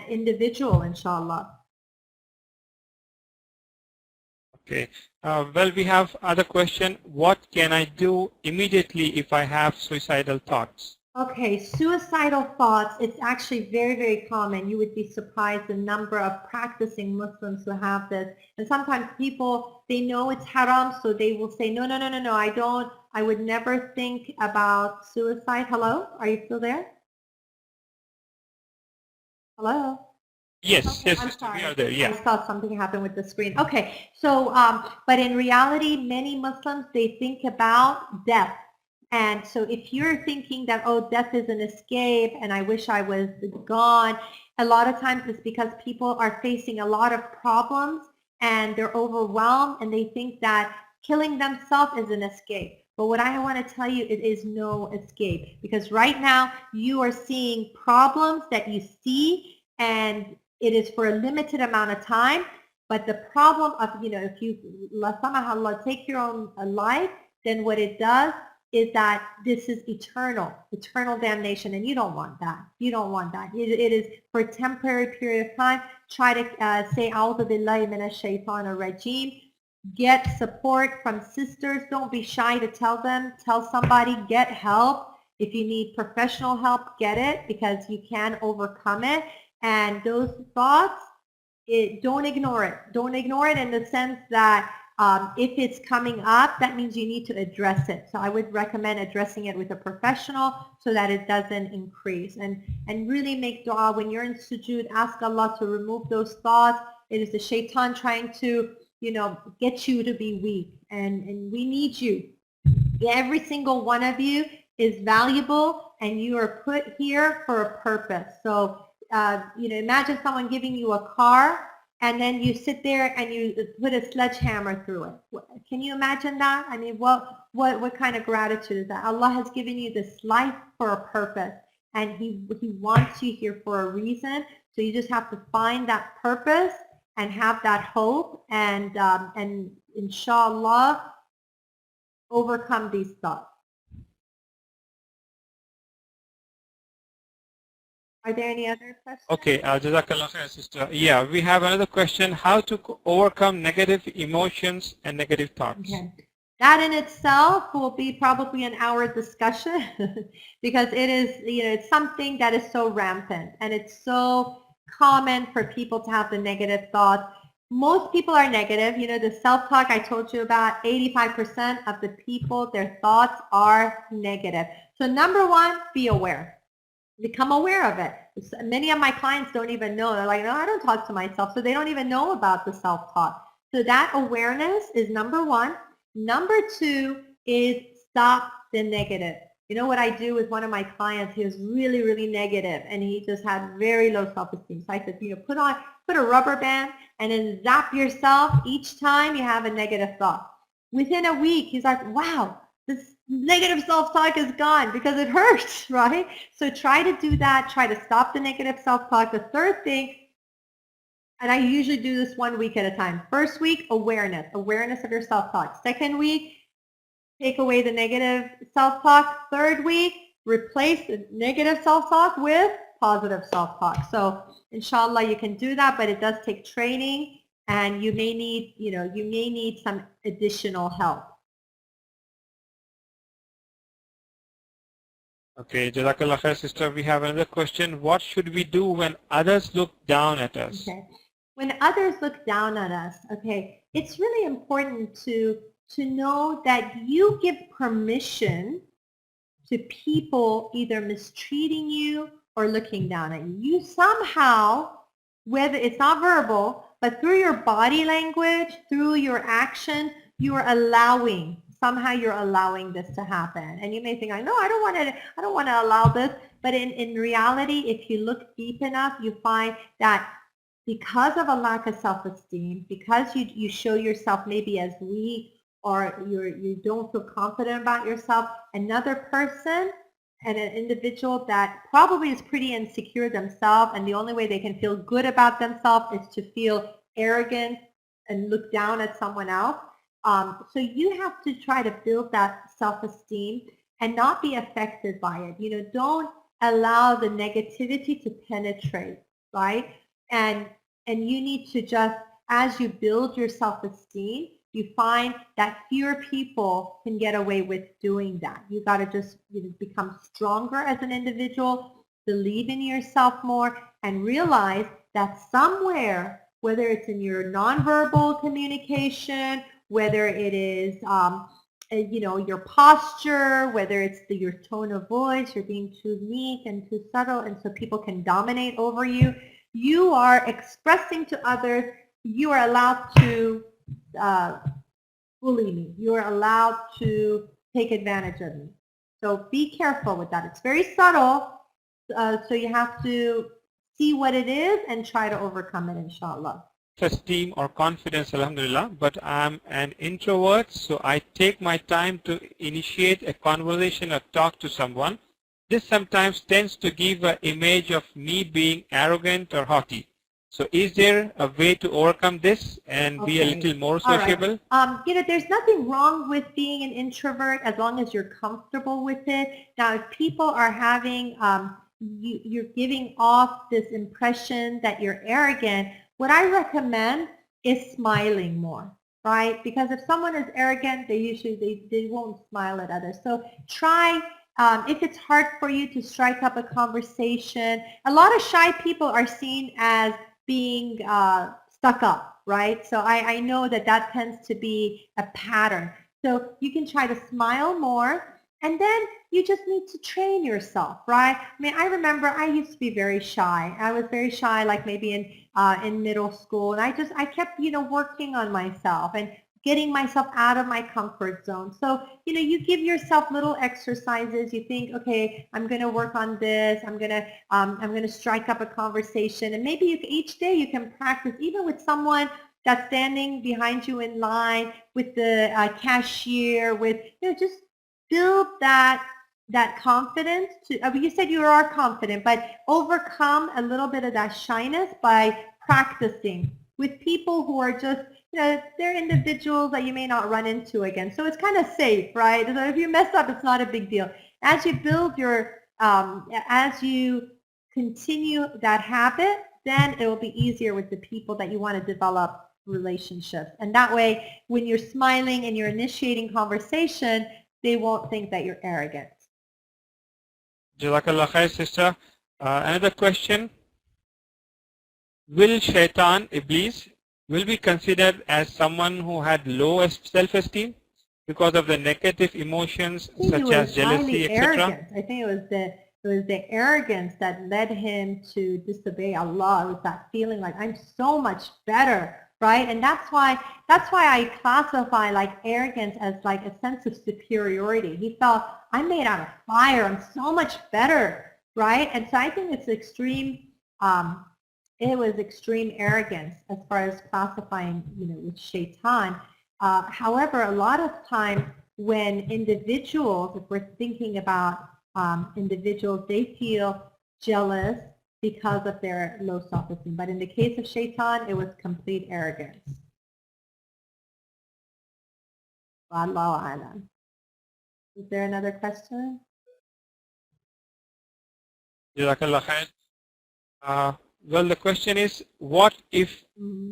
individual, inshallah. Okay. Well, we have other question. What can I do immediately if I have suicidal thoughts? Okay, suicidal thoughts, it's actually very, very common. You would be surprised the number of practicing Muslims who have this. And sometimes people, they know it's haram, so they will say, no, I would never think about suicide. Hello? Are you still there? Hello? Yes, Okay, yes, I'm sister, sorry. we are there. Yeah. I saw something happen with the screen. Okay, so, but in reality, many Muslims, they think about death. And so if you're thinking that, oh, death is an escape and I wish I was gone, a lot of times it's because people are facing a lot of problems and they're overwhelmed and they think that killing themselves is an escape. But what I want to tell you, it is no escape, because right now you are seeing problems that you see, and it is for a limited amount of time. But the problem of, if you, la samahallah, take your own life, then what it does is that this is eternal damnation, and you don't want that. You don't want that. It is for a temporary period of time. Try to say, A'udhu billahi minash shaitanir rajim. Get support from sisters. Don't be shy to tell them. Tell somebody. Get help. If you need professional help, get it, because you can overcome it. And those thoughts, don't ignore it. Don't ignore it in the sense that if it's coming up, that means you need to address it. So I would recommend addressing it with a professional so that it doesn't increase. And really make dua. When you're in sujood, ask Allah to remove those thoughts. It is the shaitan trying to, get you to be weak. And we need you. Every single one of you is valuable, and you are put here for a purpose. So, imagine someone giving you a car, and then you sit there and you put a sledgehammer through it. Can you imagine that? I mean, what kind of gratitude is that? Allah has given you this life for a purpose, and He wants you here for a reason. So you just have to find that purpose and have that hope, and inshallah overcome these thoughts. Are there any other questions? Okay, Jazakallah khair, sister. Yeah, we have another question. How to overcome negative emotions and negative thoughts? Okay. That in itself will be probably an hour discussion because it is, it's something that is so rampant, and it's so common for people to have the negative thoughts. Most people are negative. The self-talk I told you about, 85% of the people, their thoughts are negative. So number one, be aware. Become aware of it. Many of my clients don't even know. They're like, no, I don't talk to myself. So they don't even know about the self-talk. So that awareness is number one. Number two is stop the negative. You know what I do with one of my clients? He was really, really negative, and he just had very low self-esteem. So I said, put a rubber band and then zap yourself each time you have a negative thought. Within a week, he's like, wow, this negative self-talk is gone, because it hurts, right? So try to do that. Try to stop the negative self-talk. The third thing, and I usually do this 1 week at a time. First week, awareness of your self-talk. Second week, take away the negative self-talk. Third week, replace the negative self-talk with positive self-talk. So inshallah, you can do that, but it does take training, and you may need some additional help. Okay, Jazakallah khair, sister. We have another question. What should we do when others look down at us? Okay. When others look down on us, okay, it's really important to know that you give permission to people either mistreating you or looking down at you. You somehow, whether it's not verbal, but through your body language, through your action, you are allowing, somehow you're allowing this to happen. And you may think, no, I don't want to allow this. But in reality, if you look deep enough, you find that because of a lack of self-esteem, because you show yourself maybe as weak, or you don't feel confident about yourself, another person and an individual that probably is pretty insecure themselves, and the only way they can feel good about themselves is to feel arrogant and look down at someone else. So you have to try to build that self-esteem and not be affected by it. You know, don't allow the negativity to penetrate, right? And you need to just, as you build your self-esteem, you find that fewer people can get away with doing that. You got to just become stronger as an individual, believe in yourself more, and realize that somewhere, whether it's in your nonverbal communication, whether it is your posture, whether it's your tone of voice, you're being too meek and too subtle, and so people can dominate over you. You are expressing to others, you are allowed to bully me. You are allowed to take advantage of me. So be careful with that. It's very subtle, so you have to see what it is and try to overcome it, inshallah. Esteem or confidence, alhamdulillah, but I'm an introvert, so I take my time to initiate a conversation or talk to someone. This sometimes tends to give an image of me being arrogant or haughty. So is there a way to overcome this and be a little more sociable? Right. There's nothing wrong with being an introvert as long as you're comfortable with it. Now, if people are having, you're giving off this impression that you're arrogant, what I recommend is smiling more, right? Because if someone is arrogant, they usually, they won't smile at others. So try, if it's hard for you to strike up a conversation, a lot of shy people are seen as being stuck up, right? So I know that tends to be a pattern. So you can try to smile more, and then you just need to train yourself, right? I mean, I remember I used to be very shy. I was very shy, like maybe in middle school, and I kept working on myself and getting myself out of my comfort zone. So, you give yourself little exercises. You think, okay, I'm going to work on this. I'm going to strike up a conversation. And maybe each day you can practice, even with someone that's standing behind you in line, with the cashier, with, just build that confidence. You said you are confident, but overcome a little bit of that shyness by practicing with people who are just, they're individuals that you may not run into again. So it's kind of safe, right? So if you mess up, it's not a big deal. As you build as you continue that habit, then it will be easier with the people that you want to develop relationships. And that way, when you're smiling and you're initiating conversation, they won't think that you're arrogant. Jazakallah khair, sister. Another question. Will shaitan, iblis, will be considered as someone who had low self-esteem because of the negative emotions such as jealousy, etc.? I think it was the arrogance that led him to disobey Allah. It was that feeling like I'm so much better, right? And that's why I classify like arrogance as like a sense of superiority. He felt, I'm made out of fire. I'm so much better, right? And so I think it's extreme. It was extreme arrogance as far as classifying, with shaitan. However, a lot of times when individuals, if we're thinking about individuals, they feel jealous because of their low self-esteem. But in the case of shaitan, it was complete arrogance. Wallahu a'lam. Is there another question? Jazakallah khair. Well, the question is, what if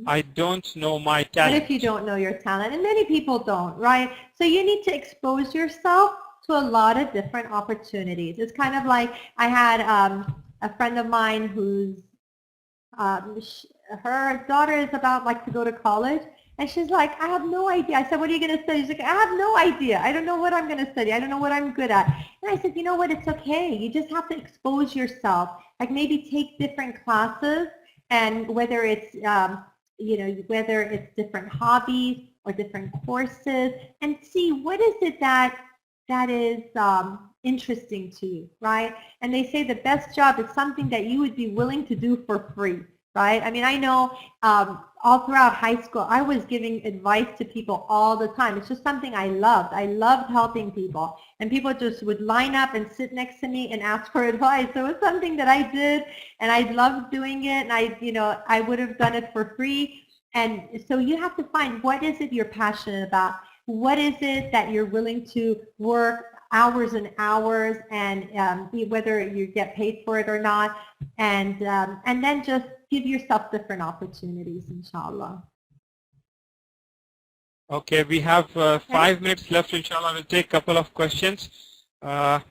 I don't know my talent? What if you don't know your talent? And many people don't, right? So you need to expose yourself to a lot of different opportunities. It's kind of like I had a friend of mine who's, her daughter is about like to go to college, and she's like, I have no idea. I said, what are you going to study? She's like, I have no idea. I don't know what I'm going to study. I don't know what I'm good at. And I said, you know what? It's okay. You just have to expose yourself. Like maybe take different classes, and whether it's, whether it's different hobbies or different courses, and see what is it that is interesting to you, right? And they say the best job is something that you would be willing to do for free. right? I mean, I know all throughout high school, I was giving advice to people all the time. It's just something I loved. I loved helping people. And people just would line up and sit next to me and ask for advice. So it was something that I did, and I loved doing it. And I would have done it for free. And so you have to find, what is it you're passionate about? What is it that you're willing to work hours and hours, and whether you get paid for it or not, and then just give yourself different opportunities, inshallah. Okay, we have 5 minutes left, inshallah. We'll take a couple of questions. The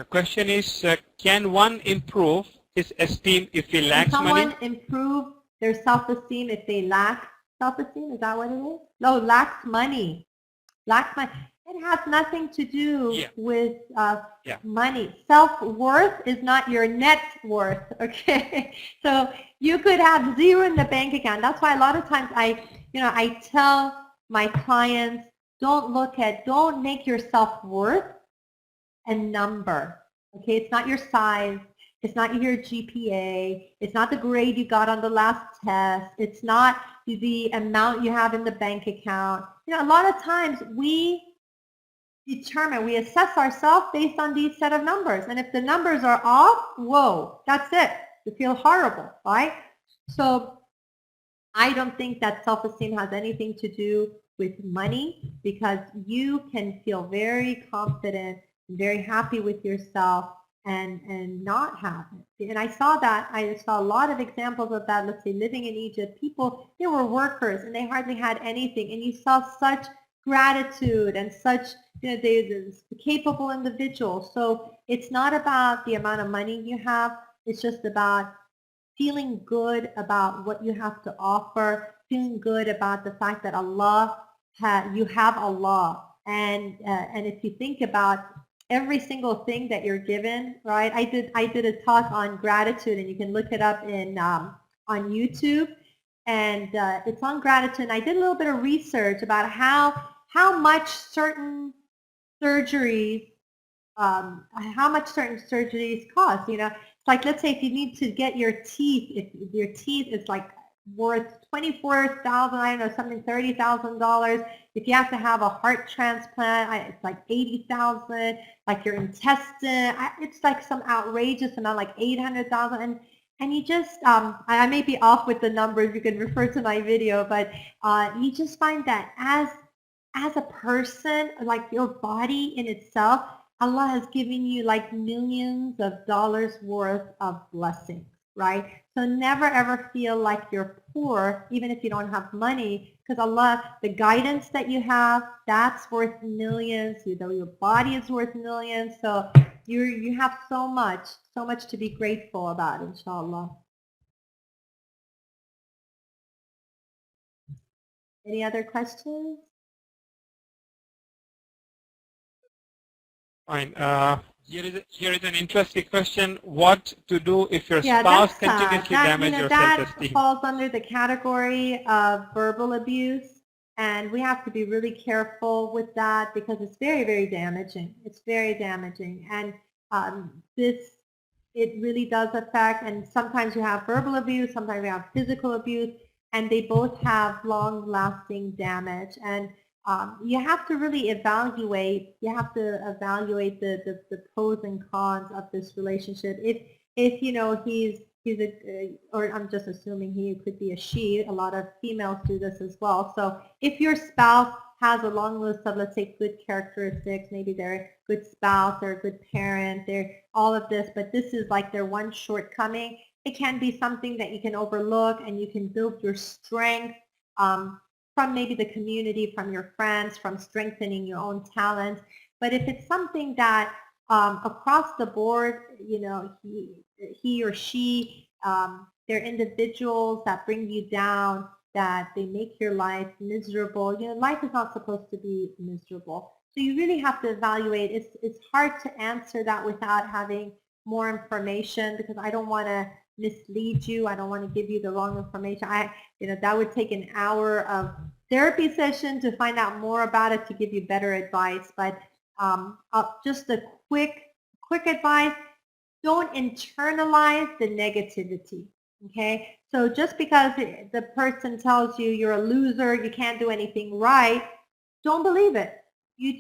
question is, can one improve his esteem if he lacks money? Can someone improve their self-esteem if they lack self-esteem? Is that what it is? No, lacks money. Lacks money. It has nothing to do with money. Self-worth is not your net worth, okay? So you could have zero in the bank account. That's why a lot of times I tell my clients, don't make your self-worth a number, okay? It's not your size. It's not your GPA. It's not the grade you got on the last test. It's not the amount you have in the bank account. A lot of times we assess ourselves based on these set of numbers. And if the numbers are off, whoa, that's it. You feel horrible, right? So I don't think that self-esteem has anything to do with money, because you can feel very confident and very happy with yourself and not have it. And I saw a lot of examples of that. Let's say living in Egypt, people, they were workers and they hardly had anything, and you saw such gratitude and such, they're capable individuals. So it's not about the amount of money you have. It's just about feeling good about what you have to offer, feeling good about the fact that you have Allah. And if you think about every single thing that you're given, right? I did a talk on gratitude, and you can look it up on YouTube, and it's on gratitude. And I did a little bit of research about how much certain surgeries cost. It's like, let's say if you need to get your teeth, if your teeth is like worth $24,000, I don't know, something $30,000. If you have to have a heart transplant, it's like $80,000. Like your intestine, it's like some outrageous amount, like $800,000. And you just, I may be off with the numbers. You can refer to my video, but you just find that as a person, like your body in itself, Allah has given you like millions of dollars worth of blessings, right? So never ever feel like you're poor, even if you don't have money, because Allah, the guidance that you have, that's worth millions. Your body is worth millions. So you have so much to be grateful about, inshallah. Any other questions? Fine. Here is an interesting question. What to do if your spouse continuously damages your self-esteem? That falls under the category of verbal abuse, and we have to be really careful with that, because it's very, very damaging. It's very damaging, and it really does affect. And sometimes you have verbal abuse, sometimes you have physical abuse, and they both have long-lasting damage. And you have to really evaluate. You have to evaluate the pros and cons of this relationship. If he's or I'm just assuming he could be a she. A lot of females do this as well. So if your spouse has a long list of, let's say, good characteristics, maybe they're a good spouse, they're a good parent, they're all of this, but this is like their one shortcoming, it can be something that you can overlook, and you can build your strength from maybe the community, from your friends, from strengthening your own talents. But if it's something that across the board, he or she, they're individuals that bring you down, that they make your life miserable. Life is not supposed to be miserable. So you really have to evaluate. It's hard to answer that without having more information, because I don't want to mislead you. I don't want to give you the wrong information. That would take an hour of therapy session to find out more about it, to give you better advice. But just a quick advice: don't internalize the negativity. Okay, so just because the person tells you you're a loser, you can't do anything right, don't believe it. You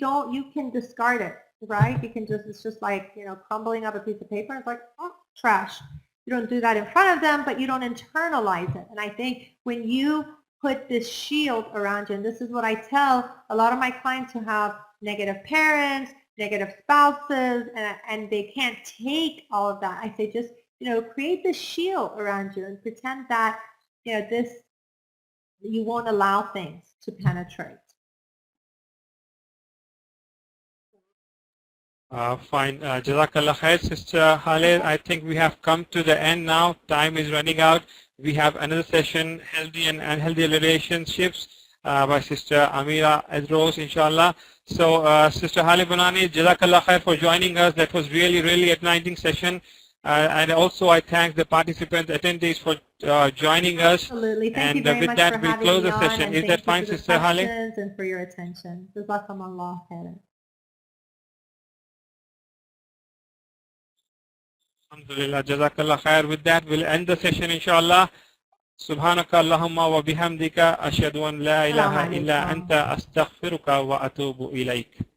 can discard it, right? You can just, it's just like, crumbling up a piece of paper. It's like, oh, trash. You don't do that in front of them, but you don't internalize it. And I think when you put this shield around you, and this is what I tell a lot of my clients who have negative parents, negative spouses, and they can't take all of that. I say just, create this shield around you and pretend that, you won't allow things to penetrate. Fine. Jazakallah khair, Sister Haleh. I think we have come to the end now. Time is running out. We have another session, Healthy and Unhealthy Relationships, by Sister Amira Edros, inshallah. So, Sister Haleh Banani, Jazakallah khair for joining us. That was really, really enlightening session. And also I thank the participants, attendees for joining us. Absolutely. Thank you very with much that, for we'll having close me the on, session. and Is that thank fine, you for the Sister Haleh? questions and for your attention. Jazakumullah khairan. Alhamdulillah, Jazakallah khair. With that, we'll end the session, inshallah. سبحانك اللهم وبحمدك أشهد أن لا إله إلا أنت أستغفرك وأتوب إليك.